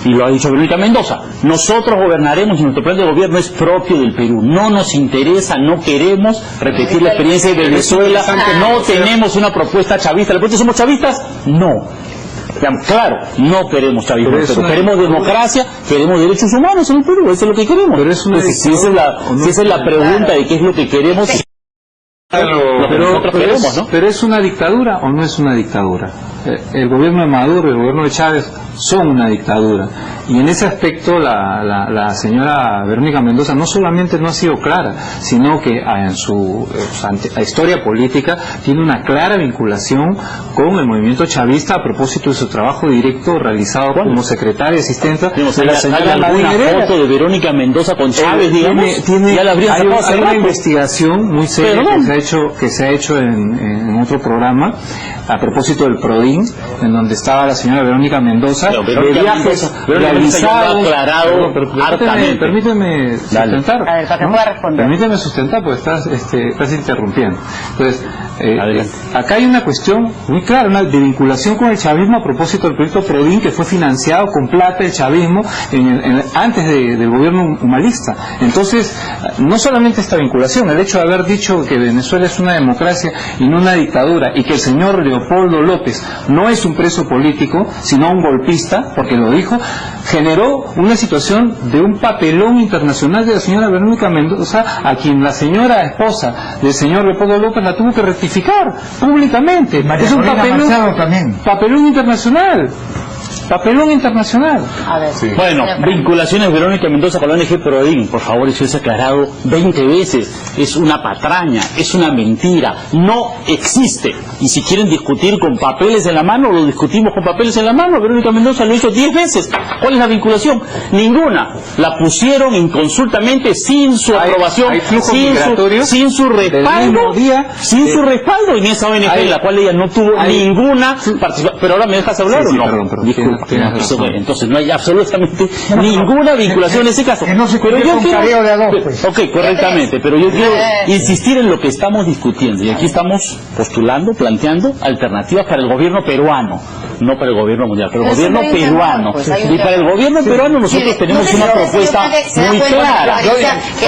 Speaker 3: y lo ha dicho Verónica Mendoza, nosotros gobernaremos y nuestro plan de gobierno es propio del Perú, no nos interesa, no queremos repetir la experiencia de Venezuela, no tenemos una propuesta chavista. ¿La pregunta somos chavistas? No. Claro, no queremos chavismo, pero queremos democracia, queremos derechos humanos en el Perú, eso es lo que queremos.
Speaker 5: Pero es una
Speaker 3: Entonces, si esa es la pregunta de qué es lo que queremos, lo que nosotros queremos, ¿no?
Speaker 5: Pero ¿es una dictadura o no es una dictadura? El gobierno de Maduro y el gobierno de Chávez son una dictadura, y en ese aspecto la señora Verónica Mendoza no solamente no ha sido clara, sino que en su historia política tiene una clara vinculación con el movimiento chavista a propósito de su trabajo directo realizado como secretaria asistente de la señora
Speaker 3: alguna foto de Verónica Mendoza con Chávez, digamos, ya la habría sacado hace
Speaker 5: hay una
Speaker 3: rato.
Speaker 5: Investigación muy seria que se ha hecho en otro programa a propósito del PRODIN, en donde estaba la señora Verónica Mendoza, de viajes realizados. Permíteme sustentar.
Speaker 2: A ver, para que pueda responder.
Speaker 5: Permíteme sustentar, porque estás interrumpiendo. Entonces, acá hay una cuestión muy clara, una de vinculación con el chavismo a propósito del proyecto PRODIN, que fue financiado con plata del chavismo antes del gobierno humanista. Entonces, no solamente esta vinculación, el hecho de haber dicho que Venezuela es una democracia y no una dictadura, y que el señor Leopoldo López no es un preso político, sino un golpista, porque lo dijo, generó una situación de un papelón internacional de la señora Verónica Mendoza, a quien la señora esposa del señor Leopoldo López la tuvo que rectificar públicamente. Es un papelón internacional. Papelón internacional.
Speaker 2: A ver,
Speaker 3: Bueno, vinculaciones Verónica Mendoza con la ONG PRODIN, por favor, eso es aclarado 20 veces. Es una patraña, es una mentira, no existe. Y si quieren discutir con papeles en la mano, lo discutimos con papeles en la mano. Verónica Mendoza lo hizo 10 veces. ¿Cuál es la vinculación? Ninguna. La pusieron inconsultamente, sin su aprobación, sin su respaldo, su respaldo en esa ONG, en la cual ella no tuvo ninguna participación. Pero ahora me dejas hablar o no.
Speaker 5: Perdón.
Speaker 3: Disculpa. Entonces no hay absolutamente ninguna vinculación en ese caso.
Speaker 4: Que no se
Speaker 3: pero yo quiero,
Speaker 4: careo de a dos, pues.
Speaker 3: Ok, correctamente, pero yo quiero insistir en lo que estamos discutiendo, y aquí estamos postulando, planteando alternativas para el gobierno peruano, no para el gobierno mundial, pero el gobierno peruano. Y para el gobierno peruano nosotros tenemos una propuesta muy clara.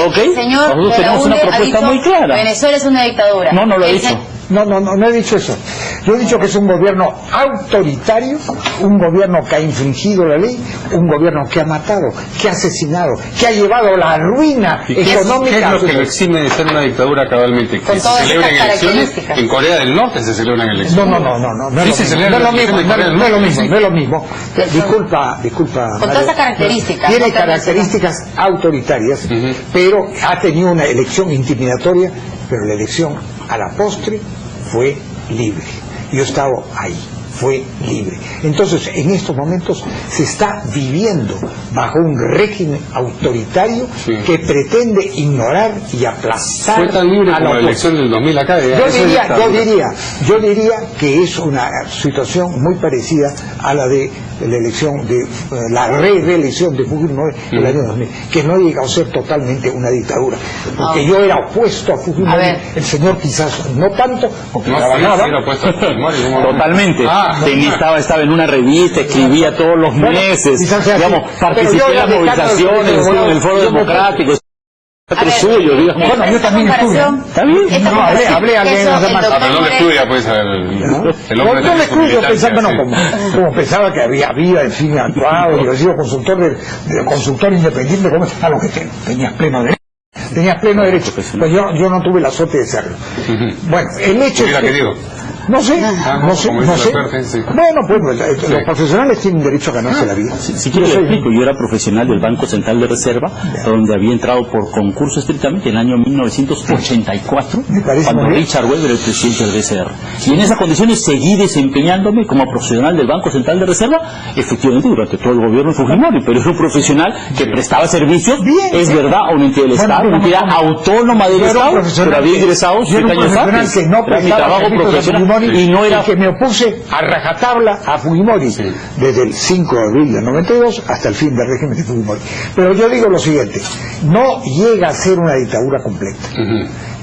Speaker 3: ¿Ok? Nosotros tenemos una propuesta muy clara.
Speaker 2: Venezuela es una dictadura.
Speaker 3: No lo he dicho.
Speaker 4: No he dicho eso. Yo he dicho que es un gobierno autoritario, un gobierno que ha infringido la ley, un gobierno que ha matado, que ha asesinado, que ha llevado la ruina económica.
Speaker 1: ¿Qué es lo que lo exime de ser una dictadura cabalmente? Que se celebran elecciones. En Corea del Norte se celebran elecciones.
Speaker 4: No es lo mismo. Disculpa.
Speaker 2: Con todas esas características.
Speaker 4: Tiene características autoritarias, pero ha tenido una elección intimidatoria, pero la elección a la postre fue libre. Yo estaba ahí, fue libre. Entonces, en estos momentos se está viviendo bajo un régimen autoritario que pretende ignorar y aplastar.
Speaker 1: Fue tan libre como la elección del 2000 acá.
Speaker 4: Yo diría que es una situación muy parecida a la de la elección de la reelección de Fujimori en el año 2000, que no ha llegado a ser totalmente una dictadura, porque yo era opuesto a Fujimori, el señor quizás no tanto, porque
Speaker 1: era opuesto a Fujimori.
Speaker 3: Totalmente. Estaba en una revista, escribía todos los meses, digamos, participé en las movilizaciones, estuve en el Foro Democrático. Suyo, digamos.
Speaker 4: Bueno, yo también estuve.
Speaker 3: ¿Está bien?
Speaker 4: No, hablé a alguien demás.
Speaker 1: Pero no le estudia, pues, el hombre.
Speaker 4: No le estudio, como pensaba que había en fin, actuado, y había sido consultor independiente, a lo que tenías pleno derecho. Tenías pleno derecho. Pues yo no tuve la suerte de serlo. Bueno, el hecho es que... No sé.
Speaker 1: Sí.
Speaker 4: Bueno, pues los profesionales tienen derecho a ganarse la vida.
Speaker 3: Si quiero le explico, yo era profesional del Banco Central de Reserva, donde había entrado por concurso estrictamente en el año 1984, cuando Richard Weber era el presidente del BCR. Y en esas condiciones seguí desempeñándome como profesional del Banco Central de Reserva, efectivamente durante todo el gobierno de Fujimori, pero era un profesional que prestaba servicios, es verdad, a una entidad del Estado, una entidad autónoma del Estado, pero había ingresado 7 años antes.
Speaker 4: Que no
Speaker 3: era mi trabajo profesional y no era...
Speaker 4: que me opuse a rajatabla a Fujimori desde el 5 de abril del 92 hasta el fin del régimen de Fujimori. Pero yo digo lo siguiente, no llega a ser una dictadura completa.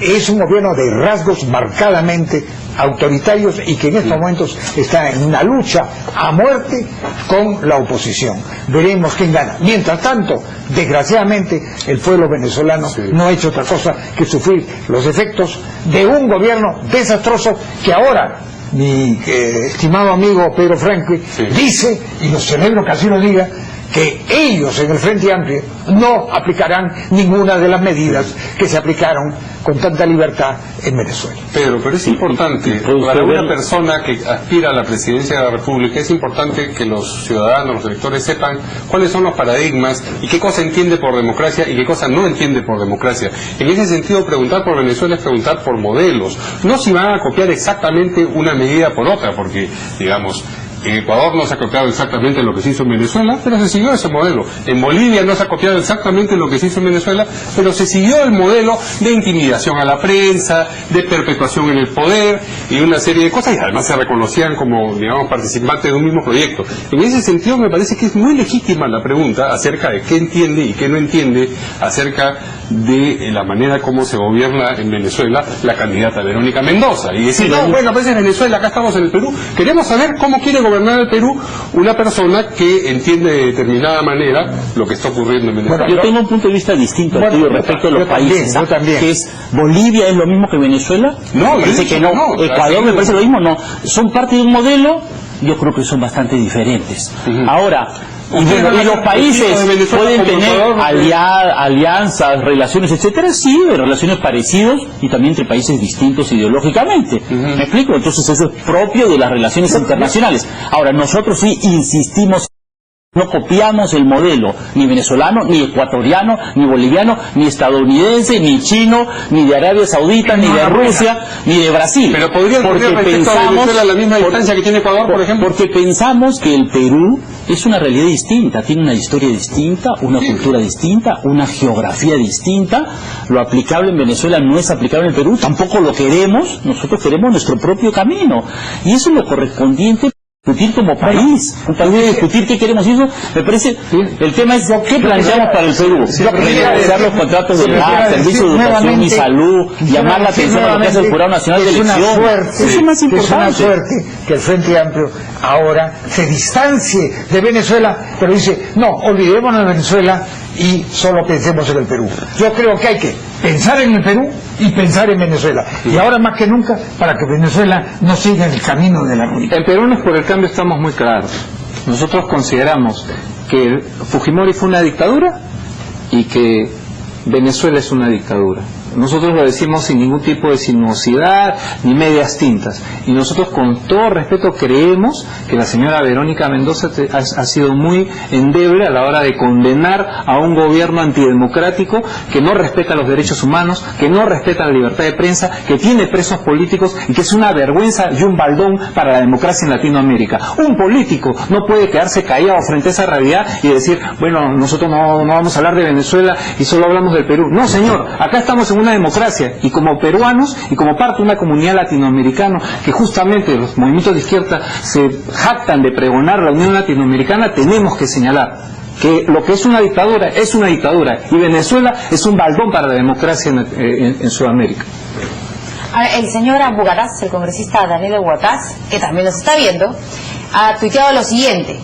Speaker 4: Es un gobierno de rasgos marcadamente autoritarios y que en estos momentos está en una lucha a muerte con la oposición. Veremos quién gana. Mientras tanto, desgraciadamente, el pueblo venezolano no ha hecho otra cosa que sufrir los efectos de un gobierno desastroso que ahora mi estimado amigo Pedro Franque dice, y lo celebro que así lo diga, que ellos en el Frente Amplio no aplicarán ninguna de las medidas que se aplicaron con tanta libertad en Venezuela.
Speaker 1: Pero es importante, para una persona que aspira a la presidencia de la República, es importante que los ciudadanos, los electores sepan cuáles son los paradigmas y qué cosa entiende por democracia y qué cosa no entiende por democracia. En ese sentido, preguntar por Venezuela es preguntar por modelos, no si van a copiar exactamente una medida por otra, porque, digamos, en Ecuador no se ha copiado exactamente lo que se hizo en Venezuela, pero se siguió ese modelo. En Bolivia no se ha copiado exactamente lo que se hizo en Venezuela, pero se siguió el modelo de intimidación a la prensa, de perpetuación en el poder y una serie de cosas, y además se reconocían como, digamos, participantes de un mismo proyecto. En ese sentido me parece que es muy legítima la pregunta acerca de qué entiende y qué no entiende acerca de la manera como se gobierna en Venezuela la candidata Verónica Mendoza. Y decir, no, bueno, pues en Venezuela, acá estamos en el Perú, queremos saber cómo quiere gobernar el Perú una persona que entiende de determinada manera lo que está ocurriendo en Venezuela.
Speaker 3: Yo tengo un punto de vista distinto tuyo respecto a los países, que es, ¿Bolivia es lo mismo que Venezuela?
Speaker 1: No,
Speaker 3: parece que no. Ecuador me parece lo mismo, no. Son parte de un modelo, yo creo que son bastante diferentes. Ahora, y los países pueden tener alianzas, relaciones, etcétera, sí, relaciones parecidas y también entre países distintos ideológicamente. ¿Me explico? Entonces eso es propio de las relaciones internacionales. Ahora, nosotros sí insistimos, no copiamos el modelo, ni venezolano, ni ecuatoriano, ni boliviano, ni estadounidense, ni chino, ni de Arabia Saudita, ni de Rusia, ni de Brasil.
Speaker 1: Pero podrían tener respecto a Venezuela la misma distancia que tiene Ecuador, por ejemplo.
Speaker 3: Porque pensamos que el Perú es una realidad distinta, tiene una historia distinta, una cultura distinta, una geografía distinta. Lo aplicable en Venezuela no es aplicable en el Perú, tampoco lo queremos, nosotros queremos nuestro propio camino. Y eso es lo correspondiente discutir como país, discutir qué queremos, y eso me parece, el tema es qué planteamos para el Perú, renegociar los contratos de gas, servicio de educación y salud, llamar la atención a lo que hace el Jurado Nacional de Elecciones. Eso es más importante.
Speaker 4: Es una suerte que el Frente Amplio ahora se distancie de Venezuela, pero dice, no, olvidémonos de Venezuela y solo pensemos en el Perú. Yo creo que hay que pensar en el Perú y pensar en Venezuela, y ahora más que nunca para que Venezuela no siga el camino de la ruina.
Speaker 5: En Perú por el Cambio estamos muy claros. Nosotros consideramos que Fujimori fue una dictadura y que Venezuela es una dictadura. Nosotros lo decimos sin ningún tipo de sinuosidad ni medias tintas, y nosotros con todo respeto creemos que la señora Verónica Mendoza ha sido muy endeble a la hora de condenar a un gobierno antidemocrático que no respeta los derechos humanos, que no respeta la libertad de prensa, que tiene presos políticos y que es una vergüenza y un baldón para la democracia en Latinoamérica. Un político no puede quedarse callado frente a esa realidad y decir, bueno, nosotros no vamos a hablar de Venezuela y solo hablamos del Perú. No, señor, acá estamos en una democracia, y como peruanos y como parte de una comunidad latinoamericana que justamente los movimientos de izquierda se jactan de pregonar la Unión Latinoamericana, tenemos que señalar que lo que es una dictadura y Venezuela es un baldón para la democracia en Sudamérica.
Speaker 2: Ahora, el señor Abugataz, el congresista Daniel Abugataz, que también nos está viendo, ha tuiteado lo siguiente: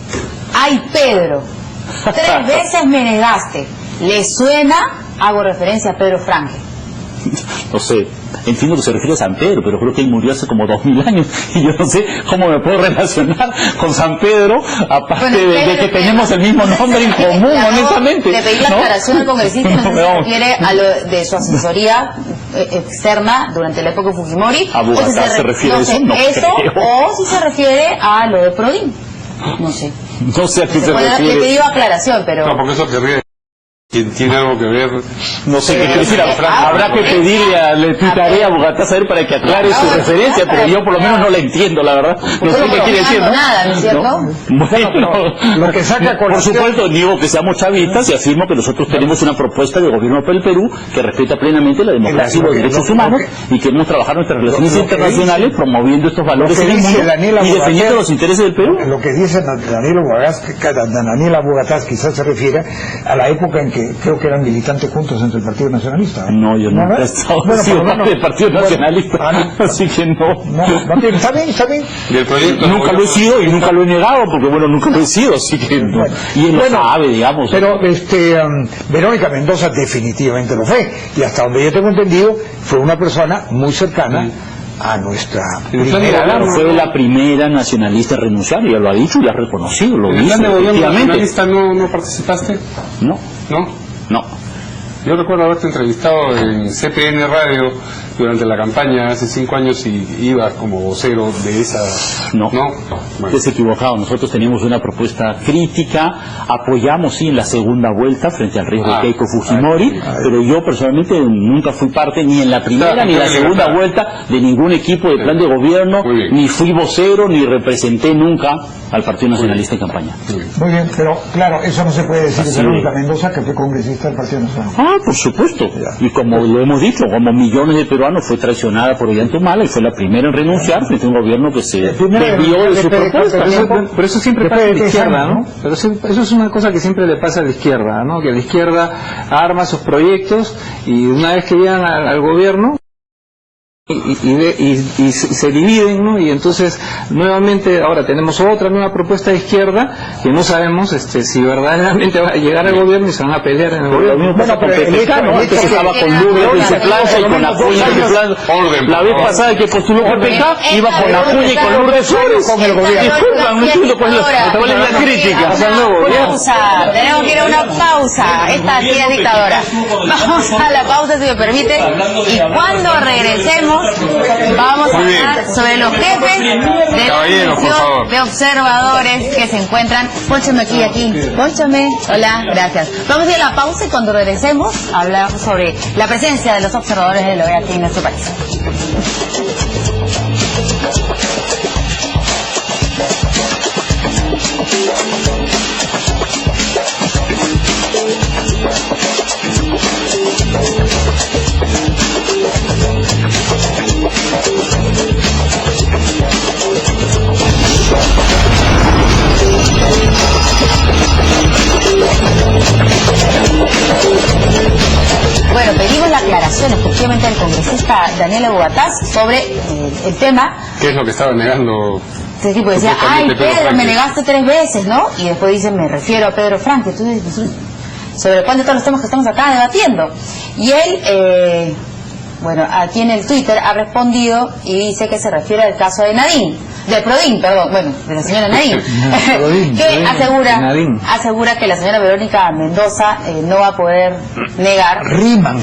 Speaker 2: ay Pedro, 3 veces me negaste. ¿Le suena? Hago referencia a Pedro Franque.
Speaker 3: No sé, entiendo que se refiere a San Pedro, pero creo que él murió hace como 2000 años y yo no sé cómo me puedo relacionar con San Pedro, aparte de que tenemos el mismo nombre en común, honestamente.
Speaker 2: Le pedí la aclaración al congresista, no sé si se refiere a lo de su asesoría externa durante la época de Fujimori.
Speaker 3: ¿A Bogotá se refiere a eso? No creo.
Speaker 2: O si se refiere a lo de Prodin. No sé.
Speaker 3: No sé a qué se refiere.
Speaker 2: Le pido aclaración, pero...
Speaker 1: No, porque eso querría... ¿Tiene algo que ver?
Speaker 3: No sé qué quiere decir. Habrá que pedirle a Tarea a Bogotá saber para que aclare su referencia, pero yo por lo menos no la entiendo, la verdad. No sé qué quiere decir, ¿no?
Speaker 2: Nada, ¿no es cierto?
Speaker 3: Bueno,
Speaker 4: lo que saca
Speaker 3: por supuesto, niego que seamos chavistas y afirmo que nosotros tenemos una propuesta de gobierno para el Perú que respeta plenamente la democracia y los derechos humanos y queremos trabajar nuestras relaciones internacionales promoviendo estos valores en el mundo y defendiendo los intereses del Perú.
Speaker 4: Lo que dice Daniela Bogotá quizás se refiere a la época en que creo que eran militantes juntos entre el Partido Nacionalista.
Speaker 3: No, yo nunca he estado parte del Partido Nacionalista, así que no.
Speaker 4: Está bien.
Speaker 1: ¿Y el proyecto?
Speaker 3: Nunca lo he sido y nunca lo he negado, porque bueno, nunca lo he sido, así que no. Y él lo sabe, digamos.
Speaker 4: Pero Verónica Mendoza definitivamente lo fue, y hasta donde yo tengo entendido, fue una persona muy cercana a nuestra
Speaker 3: primera. Fue la primera nacionalista en renunciar, y ya lo ha dicho y lo ha reconocido, lo
Speaker 1: dice. ¿En el plan de gobierno nacionalista no participaste?
Speaker 3: No.
Speaker 1: Yo recuerdo haberte entrevistado en CPN Radio durante la campaña hace 5 años y ibas como vocero de esa...
Speaker 3: No,
Speaker 1: bueno.
Speaker 3: Es equivocado. Nosotros teníamos una propuesta crítica, apoyamos sí en la segunda vuelta frente al riesgo de Keiko Fujimori, pero yo personalmente nunca fui parte ni en la primera ni en la segunda vuelta de ningún equipo de plan de gobierno, ni fui vocero, ni representé nunca al Partido Nacionalista en campaña.
Speaker 4: Muy bien, pero claro, eso no se puede decir de Verónica Mendoza, que fue congresista del Partido Nacional.
Speaker 3: Por supuesto. Y como lo hemos dicho, como millones de peruanos, fue traicionada por Ollantumala y fue la primera en renunciar frente a un gobierno que se desvió de su propuesta.
Speaker 5: Pero eso siempre pasa a la izquierda, ¿no? Pero eso es una cosa que siempre le pasa a la izquierda, ¿no? Que la izquierda arma sus proyectos y una vez que llegan al gobierno y se dividen, ¿no? Y entonces nuevamente ahora tenemos otra nueva propuesta de izquierda que no sabemos si verdaderamente va a llegar al gobierno y se van a pelear en el gobierno.
Speaker 3: Bueno, pero antes estaba con Lourdes en su plaza y con Acuña en su plaza. La vez pasada que postuló PPK iba con Acuña y con Lourdes Suárez. Disculpa, no entiendo cuál es la crítica.
Speaker 2: Pausa, tenemos que ir a una pausa. Esta sí es dictadora. Vamos a la pausa, si me permite, y cuando regresemos vamos a hablar sobre los jefes de la comisión de observadores que se encuentran. Pónchame aquí. Pónchame. Hola, gracias. Vamos a ir a la pausa y cuando regresemos hablamos sobre la presencia de los observadores de la OEA aquí en nuestro país. Bueno, pedimos la aclaración efectivamente del congresista Daniela Bogotá sobre el tema.
Speaker 1: ¿Qué es lo que estaba negando?
Speaker 2: Este tipo decía, ay Pedro, me negaste 3 veces, ¿no? Y después dice, me refiero a Pedro Franque. Entonces, sobre cuál de todos los temas que estamos acá debatiendo. Y él, aquí en el Twitter ha respondido y dice que se refiere al caso de Prodin, de la señora Nadine, que asegura que la señora Verónica Mendoza no va a poder negar.
Speaker 4: Riman.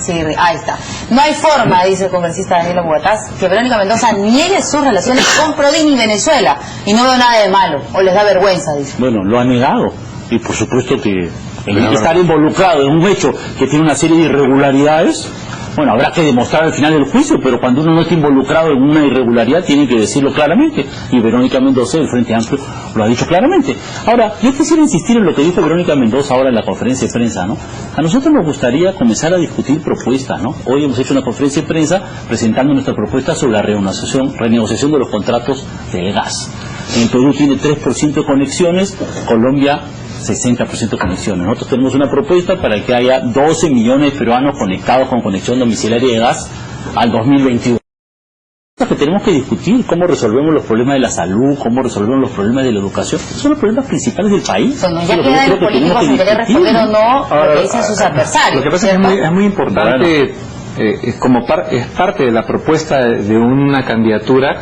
Speaker 2: Sí, ahí está. No hay forma, dice el congresista Daniela Bogotá, que Verónica Mendoza niegue sus relaciones con Prodin y Venezuela, y no veo nada de malo, o les da vergüenza, dice.
Speaker 3: Bueno, lo ha negado, y por supuesto que estar involucrado en un hecho que tiene una serie de irregularidades. Bueno, habrá que demostrar al final del juicio, pero cuando uno no está involucrado en una irregularidad tiene que decirlo claramente, y Verónica Mendoza del Frente Amplio lo ha dicho claramente. Ahora, yo quisiera insistir en lo que dijo Verónica Mendoza ahora en la conferencia de prensa, ¿no? A nosotros nos gustaría comenzar a discutir propuestas, ¿no? Hoy hemos hecho una conferencia de prensa presentando nuestra propuesta sobre la renegociación de los contratos del gas. En Perú tiene 3% de conexiones, Colombia 60% de conexiones. Nosotros tenemos una propuesta para que haya 12 millones de peruanos conectados con conexión domiciliaria de gas al 2021. Que tenemos que discutir cómo resolvemos los problemas de la salud, cómo resolvemos los problemas de la educación. Esos son los problemas principales del país.
Speaker 2: Bueno, ya queda en los políticos en querer responder o no lo que dicen sus adversarios.
Speaker 5: Lo que pasa es que es muy importante, es parte de la propuesta de una candidatura,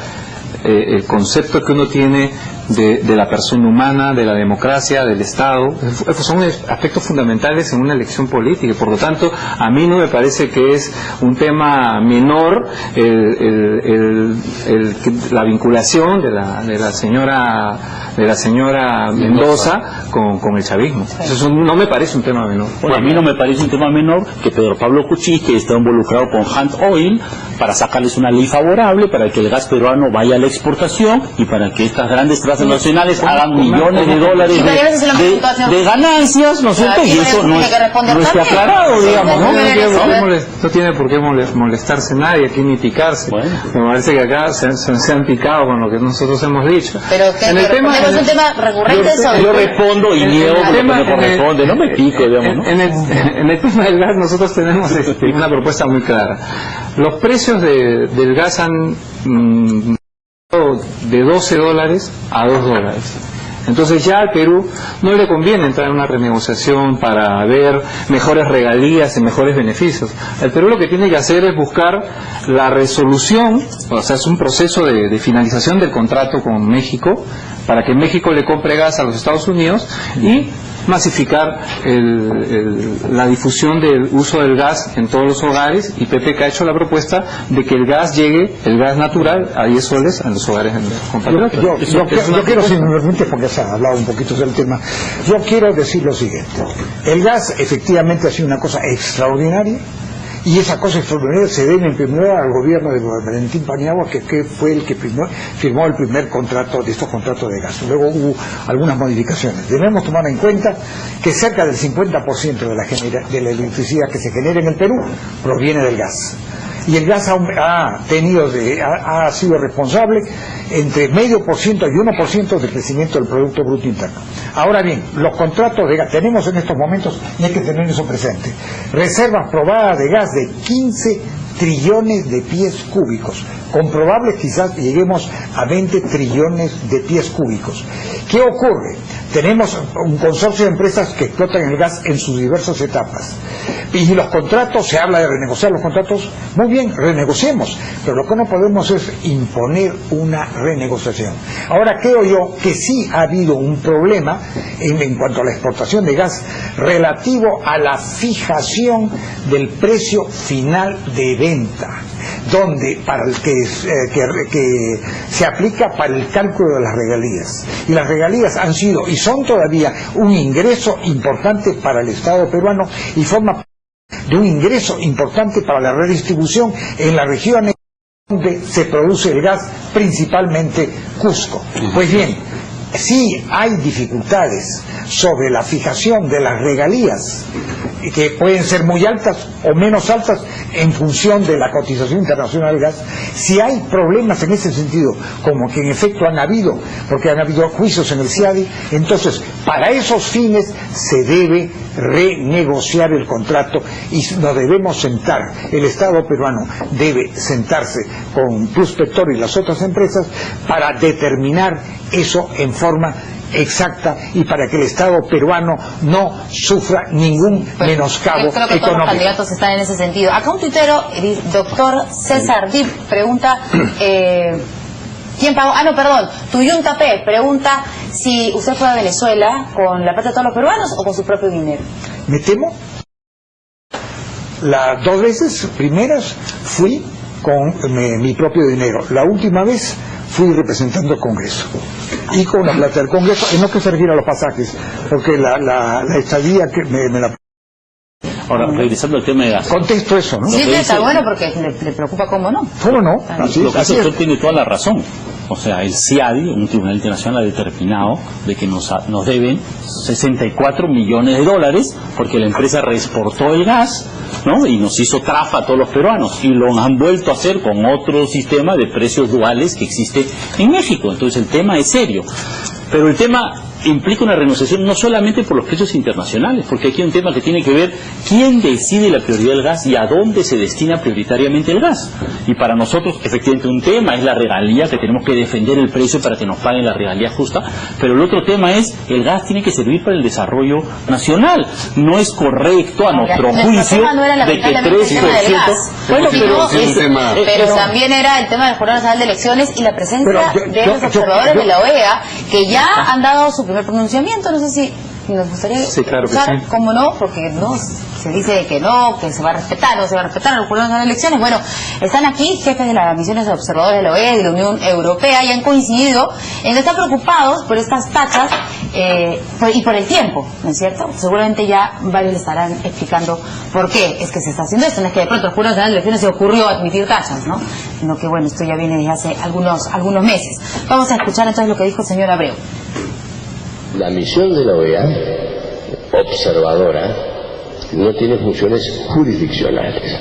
Speaker 5: el concepto que uno tiene de la persona humana, de la democracia, del Estado. Son aspectos fundamentales en una elección política, y por lo tanto a mí no me parece que es un tema menor la vinculación de la señora Mendoza con el chavismo. Eso no me parece un tema menor.
Speaker 3: Bueno, a mí no me parece un tema menor que Pedro Pablo Kuczynski, que está involucrado con Hunt Oil, para sacarles una ley favorable para que el gas peruano vaya a la exportación y para que estas grandes transnacionales hagan millones de dólares de ganancias, ¿no es cierto? Y eso no está aclarado, digamos, ¿no?
Speaker 5: No tiene por qué molestarse nadie, aquí ni picarse. Bueno. Me parece que acá se han picado con lo que nosotros hemos dicho.
Speaker 2: Pero en el tema, ¿es un tema recurrente?
Speaker 3: Yo respondo y niego lo que me corresponde, no me pico, digamos, ¿no?
Speaker 5: En el tema del gas nosotros tenemos una propuesta muy clara. Los precios del gas han de $12 a $2. Entonces ya al Perú no le conviene entrar en una renegociación para ver mejores regalías y mejores beneficios. El Perú lo que tiene que hacer es buscar la resolución, o sea, es un proceso de finalización del contrato con México, para que México le compre gas a los Estados Unidos y masificar la difusión del uso del gas en todos los hogares, y PPK ha hecho la propuesta de que el gas llegue, el gas natural, a 10 soles en los hogares compatriotas.
Speaker 4: Yo quiero, si me permite, porque se ha hablado un poquito del tema, yo quiero decir lo siguiente: el gas efectivamente ha sido una cosa extraordinaria, y esa cosa extraordinaria se debe en primer lugar al gobierno de Valentín Paniagua, que fue el que firmó el primer contrato de estos contratos de gas. Luego hubo algunas modificaciones. Debemos tomar en cuenta que cerca del 50% de la electricidad que se genera en el Perú proviene del gas. Y el gas ha sido responsable entre 0,5% y 1% del crecimiento del Producto Bruto Interno. Ahora bien, los contratos de gas, tenemos en estos momentos, y hay que tener eso presente, reservas probadas de gas de 15 trillones de pies cúbicos, comprobables quizás lleguemos a 20 trillones de pies cúbicos. ¿Qué ocurre? Tenemos un consorcio de empresas que explotan el gas en sus diversas etapas. Y los contratos, se habla de renegociar los contratos, muy bien, renegociemos, pero lo que no podemos es imponer una renegociación. Ahora creo yo que sí ha habido un problema en cuanto a la exportación de gas relativo a la fijación del precio final de venta, donde para el que se aplica para el cálculo de las regalías. Y las regalías han sido y son todavía un ingreso importante para el Estado peruano, y forma de un ingreso importante para la redistribución en las regiones donde se produce el gas, principalmente Cusco. Pues bien, sí hay dificultades sobre la fijación de las regalías, que pueden ser muy altas o menos altas en función de la cotización internacional del gas. Si hay problemas en ese sentido, como que en efecto han habido, porque han habido juicios en el CIADI, entonces para esos fines se debe renegociar el contrato y nos debemos sentar. El Estado peruano debe sentarse con Pluspetrol y las otras empresas para determinar eso en forma exacta, y para que el Estado peruano no sufra ningún menoscabo
Speaker 2: creo que
Speaker 4: económico.
Speaker 2: Todos los candidatos están en ese sentido. Acá un tuitero, el doctor César Dip, pregunta ¿quién pagó? Tuyunta P pregunta si usted fue a Venezuela con la plata de todos los peruanos o con su propio dinero.
Speaker 4: Me temo, las 2 veces primeras fui con mi propio dinero. La última vez fui representando al Congreso, y con la plata del Congreso, en lo que se refiere a los pasajes, porque la estadía que me la...
Speaker 3: Ahora, regresando al tema de gas.
Speaker 4: Contesto eso, ¿no?
Speaker 2: Sí, está bueno, porque le preocupa cómo no.
Speaker 4: ¿Cómo no? Así
Speaker 3: Lo que
Speaker 4: es.
Speaker 3: usted tiene toda la razón. O sea, el CIADI, un tribunal internacional, ha determinado de que nos deben 64 millones de dólares porque la empresa reexportó el gas, ¿no? Y nos hizo trafa a todos los peruanos, y lo han vuelto a hacer con otro sistema de precios duales que existe en México. Entonces el tema es serio. Pero el tema implica una renegociación no solamente por los precios internacionales, porque aquí hay un tema que tiene que ver quién decide la prioridad del gas y a dónde se destina prioritariamente el gas. Y para nosotros, efectivamente, un tema es la regalía, que tenemos que defender el precio para que nos paguen la regalía justa, pero el otro tema es el gas tiene que servir para el desarrollo nacional. No es correcto, a nuestro juicio, de que 3%...
Speaker 2: Bueno, pero también era el tema del Jurado Nacional de Elecciones y la presencia de los observadores de la OEA, que ya han dado su primer pronunciamiento. No sé si nos gustaría escuchar, cómo no, porque no se dice que no, que se va a respetar, no se va a respetar los Jurados Nacional de Elecciones. Bueno, están aquí jefes de las misiones de observadores de la OEA y de la Unión Europea y han coincidido en que están preocupados por estas tachas y por el tiempo, ¿no es cierto? Seguramente ya varios le estarán explicando por qué es que se está haciendo esto. No es que de pronto el Jurado Nacional de Elecciones se ocurrió admitir tachas, ¿no? Sino que bueno, esto ya viene desde hace algunos meses. Vamos a escuchar entonces lo que dijo el señor Abreu.
Speaker 10: La misión de la OEA, observadora, no tiene funciones jurisdiccionales.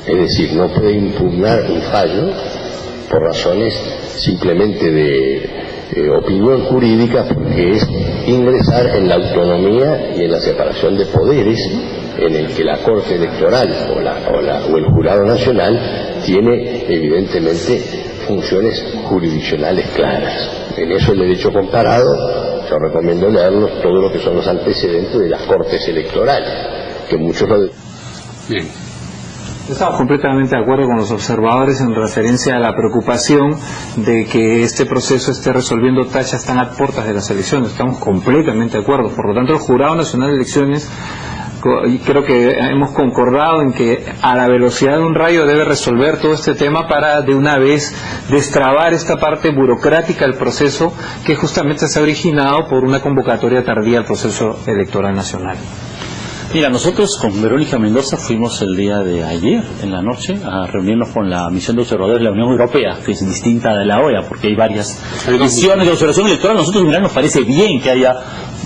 Speaker 10: Es decir, no puede impugnar un fallo por razones simplemente de opinión jurídica, porque es ingresar en la autonomía y en la separación de poderes en el que la Corte Electoral o el Jurado Nacional tiene evidentemente funciones jurisdiccionales claras. En eso el derecho comparado, yo recomiendo leerlos todo lo que son los antecedentes de las Cortes Electorales, que muchos lo...
Speaker 5: Bien. Estamos completamente de acuerdo con los observadores en referencia a la preocupación de que este proceso esté resolviendo tachas tan a puertas de las elecciones. Estamos completamente de acuerdo. Por lo tanto, el Jurado Nacional de Elecciones, y creo que hemos concordado en que a la velocidad de un rayo debe resolver todo este tema para de una vez destrabar esta parte burocrática del proceso que justamente se ha originado por una convocatoria tardía al proceso electoral nacional.
Speaker 3: Mira, nosotros con Verónica Mendoza fuimos el día de ayer, en la noche, a reunirnos con la misión de observadores de la Unión Europea, que es distinta de la OEA, porque hay varias misiones de observación electoral. A nosotros en general nos parece bien que haya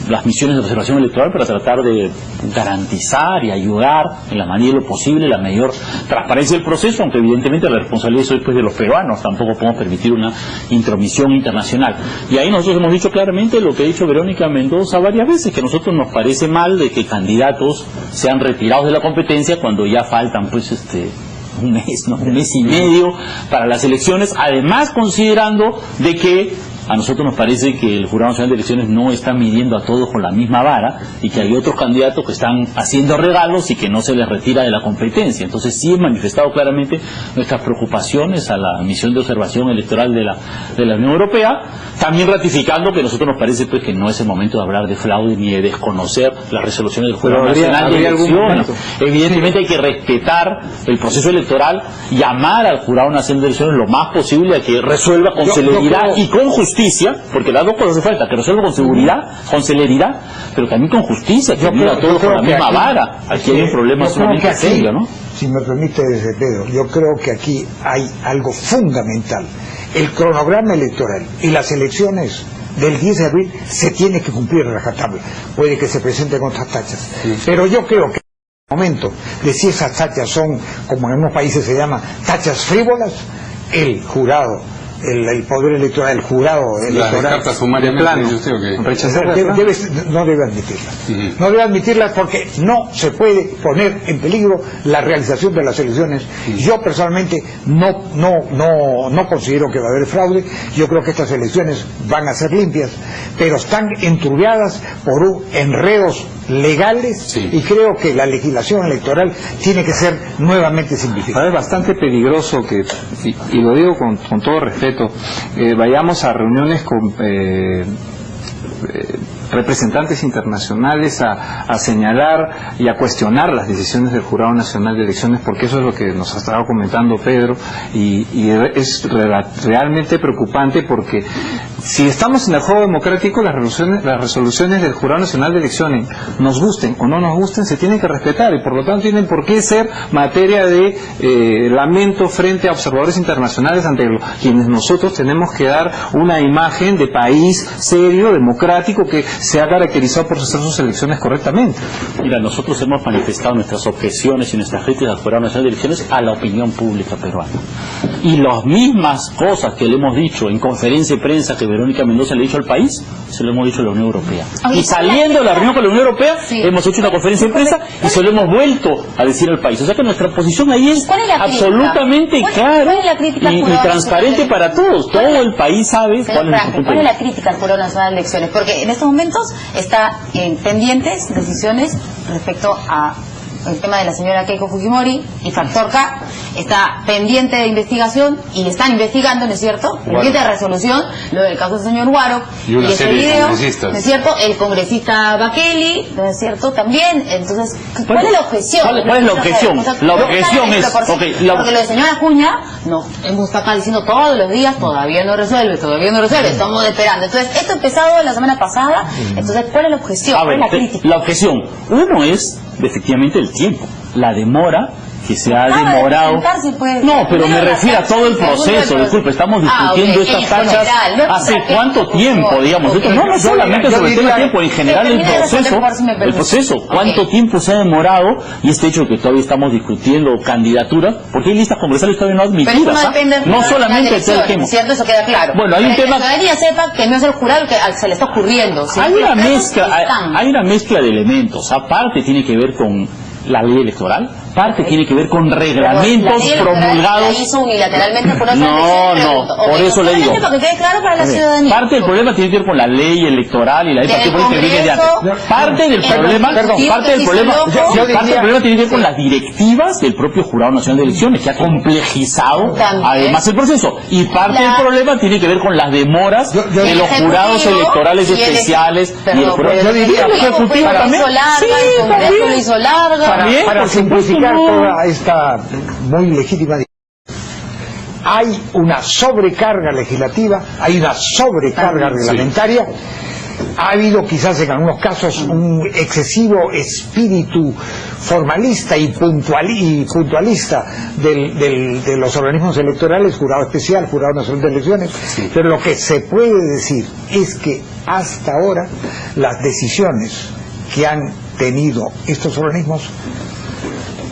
Speaker 3: las misiones de observación electoral para tratar de garantizar y ayudar en la medida de lo posible la mayor transparencia del proceso, aunque evidentemente la responsabilidad es después de los peruanos, tampoco podemos permitir una intromisión internacional. Y ahí nosotros hemos dicho claramente lo que ha dicho Verónica Mendoza varias veces, que a nosotros nos parece mal de que candidatos sean retirados de la competencia cuando ya faltan pues un mes y medio para las elecciones, además considerando de que a nosotros nos parece que el Jurado Nacional de Elecciones no está midiendo a todos con la misma vara y que hay otros candidatos que están haciendo regalos y que no se les retira de la competencia. Entonces sí he manifestado claramente nuestras preocupaciones a la misión de observación electoral de la Unión Europea, también ratificando que a nosotros nos parece pues que no es el momento de hablar de fraude ni de desconocer las resoluciones del Jurado Nacional de Elecciones. Evidentemente hay que respetar el proceso electoral, llamar al Jurado Nacional de Elecciones lo más posible a que resuelva con celeridad y con justicia, porque las dos cosas hace falta, que resuelva con seguridad, con celeridad, pero también con justicia, que mira a todos con la misma vara. Aquí hay un problema sumamente serio, ¿no?
Speaker 4: Si me permite, Pedro, yo creo que aquí hay algo fundamental. El cronograma electoral y las elecciones del 10 de abril se tiene que cumplir a rajatabla. Puede que se presenten otras tachas, pero yo creo que en el momento de si esas tachas son, como en unos países se llama, tachas frívolas, el jurado, el poder electoral, el jurado electoral, no debe admitirlas. No debe admitirlas porque no se puede poner en peligro la realización de las elecciones. Yo personalmente no considero que va a haber fraude. Yo creo que estas elecciones van a ser limpias, pero están enturbiadas por enredos legales y creo que la legislación electoral tiene que ser nuevamente simplificada.
Speaker 5: Es bastante peligroso que, y lo digo con todo respeto, vayamos a reuniones con representantes internacionales a señalar y a cuestionar las decisiones del Jurado Nacional de Elecciones, porque eso es lo que nos ha estado comentando Pedro, y es realmente preocupante, porque si estamos en el juego democrático, las resoluciones del Jurado Nacional de Elecciones, nos gusten o no nos gusten, se tienen que respetar, y por lo tanto tienen por qué ser materia de lamento frente a observadores internacionales ante quienes nosotros tenemos que dar una imagen de país serio, democrático, que se ha caracterizado por hacer sus elecciones correctamente.
Speaker 3: Mira, nosotros hemos manifestado nuestras objeciones y nuestras críticas al Jurado Nacional de Elecciones a la opinión pública peruana. Y las mismas cosas que le hemos dicho en conferencia de prensa que Verónica Mendoza le ha dicho al país, se lo hemos dicho a la Unión Europea. Y saliendo de la reunión con la Unión Europea, hemos hecho una conferencia de prensa y se lo hemos vuelto a decir al país. O sea que nuestra posición ahí es absolutamente clara y transparente para todos. Todo el país sabe cuál es nuestro punto.
Speaker 2: ¿Cuál es la crítica al Jurado Nacional de Elecciones? Porque en estos momentos está en pendientes decisiones respecto a el tema de la señora Keiko Fujimori y Factor K, está pendiente de investigación y están investigando, ¿no es cierto? Pendiente de resolución, lo del caso del señor Guaro
Speaker 1: y una serie de congresistas,
Speaker 2: ¿no es cierto? El congresista Bakeli, ¿no es cierto? También, entonces, ¿cuál es la objeción?
Speaker 3: ¿Cuál es la objeción? La objeción es...
Speaker 2: Porque lo de señora Acuña, no, hemos estado acá diciendo todos los días, todavía no resuelve, estamos esperando. Entonces, esto ha empezado la semana pasada, entonces, ¿cuál es la objeción? ¿Cuál es la crítica?
Speaker 3: La objeción, uno es efectivamente el tiempo, la demora que se ha demorado. No, pero me refiero a todo el proceso. Disculpe, estamos discutiendo estas tachas hace cuánto tiempo, digamos. No solamente sobre el tema de tiempo, en general el proceso, cuánto tiempo se ha demorado, y este hecho de que todavía estamos discutiendo candidaturas, porque hay listas congresales todavía no admitidas. No solamente el tema.
Speaker 2: ¿Cierto? Eso queda claro.
Speaker 3: Bueno, hay un tema.
Speaker 2: Que la ciudadanía sepa que no es el jurado que se le está ocurriendo.
Speaker 3: Hay una mezcla de elementos. Aparte tiene que ver con la ley electoral, parte tiene que ver con reglamentos promulgados.
Speaker 2: La hizo unilateralmente por
Speaker 3: por eso le digo.
Speaker 2: Para que quede claro para la ciudadanía.
Speaker 3: Parte del problema tiene que ver con la ley electoral y la ley de partido político que viene de antes. Parte del problema tiene que ver con las directivas del propio Jurado Nacional de Elecciones, que ha complejizado además el proceso. Y parte del problema tiene que ver con las demoras de los jurados electorales especiales y el
Speaker 4: yo diría
Speaker 3: el ejecutivo también.
Speaker 2: Lo hizo larga.
Speaker 4: Para simplificar toda esta muy legítima discusión, hay una sobrecarga legislativa, hay una sobrecarga reglamentaria, ha habido quizás en algunos casos un excesivo espíritu formalista y puntualista de los organismos electorales, Jurado Especial, Jurado Nacional de Elecciones, pero lo que se puede decir es que hasta ahora las decisiones que han tenido estos organismos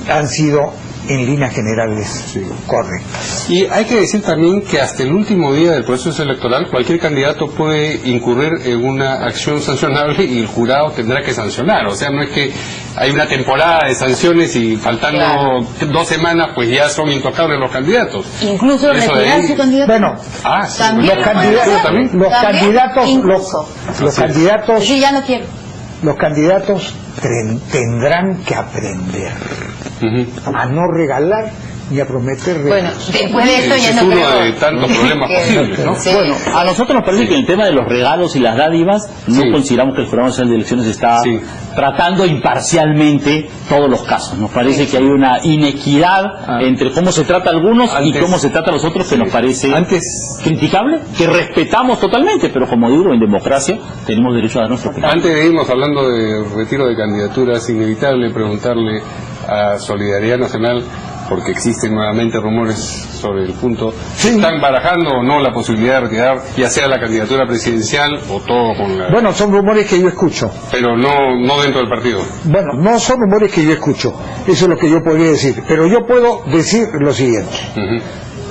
Speaker 4: han sido en líneas generales correctas.
Speaker 1: Y hay que decir también que hasta el último día del proceso electoral cualquier candidato puede incurrir en una acción sancionable y el jurado tendrá que sancionar. O sea, no es que hay una temporada de sanciones y faltando 2 semanas pues ya son intocables los candidatos.
Speaker 2: Incluso retirar su candidato.
Speaker 4: Bueno, los candidatos
Speaker 2: yo ya no quiero.
Speaker 4: Los candidatos tendrán que aprender a no regalar ni a prometer regalos.
Speaker 2: Bueno, después de esto ya no creo.
Speaker 1: Es uno de tantos problemas posibles, ¿no?
Speaker 3: Bueno, a nosotros nos parece que en el tema de los regalos y las dádivas no consideramos que el Jurado Nacional de Elecciones está tratando imparcialmente todos los casos. Nos parece que hay una inequidad entre cómo se trata a algunos y cómo se trata a los otros, que nos parece criticable, que respetamos totalmente, pero como digo, en democracia tenemos derecho a dar nuestra opinión.
Speaker 1: Antes de irnos hablando de retiro de candidaturas, es inevitable preguntarle a Solidaridad Nacional, porque existen nuevamente rumores sobre el punto. ¿Están barajando o no la posibilidad de retirar ya sea la candidatura presidencial o todo con la...?
Speaker 4: Bueno, son rumores que yo escucho.
Speaker 1: Pero no dentro del partido.
Speaker 4: Bueno, no son rumores que yo escucho. Eso es lo que yo podría decir. Pero yo puedo decir lo siguiente.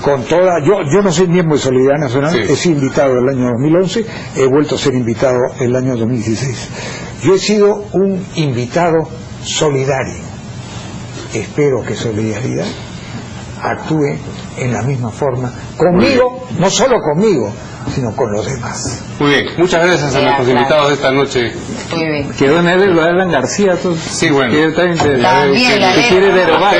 Speaker 4: Con toda, yo no soy miembro de Solidaridad Nacional, he sido invitado el año 2011, he vuelto a ser invitado el año 2016. Yo he sido un invitado solidario. Espero que Solidaridad actúe en la misma forma conmigo, no solo conmigo, sino con los demás.
Speaker 1: Muy bien, muchas gracias a nuestros invitados de esta noche.
Speaker 2: Muy bien.
Speaker 5: Quedó en él lo de Alan García.
Speaker 1: Sí, bueno.
Speaker 5: Que quiere derogar.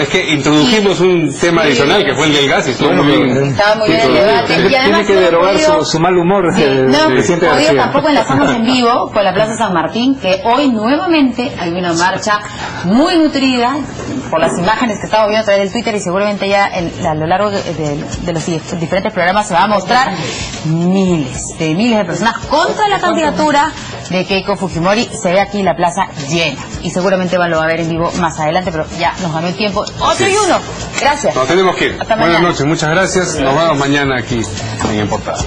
Speaker 1: Es que introdujimos un tema adicional que fue el del gas y estuvo muy bien.
Speaker 2: Estaba muy bien el debate.
Speaker 5: Tiene que derogar su mal humor del presidente García.
Speaker 2: Hoy tampoco enlazamos en vivo con la Plaza San Martín, que hoy nuevamente hay una marcha muy nutrida por las imágenes que estamos viendo a través del Twitter, y seguramente ya a lo largo de los diferentes programas se va a mostrar miles de personas contra la candidatura de Keiko Fujimori. Se ve aquí la plaza llena y seguramente lo va a ver en vivo más adelante, pero ya nos ganó el tiempo. 8:01. Gracias.
Speaker 1: Nos tenemos que ir. Buenas noches, muchas gracias. Nos vemos mañana aquí en Portada.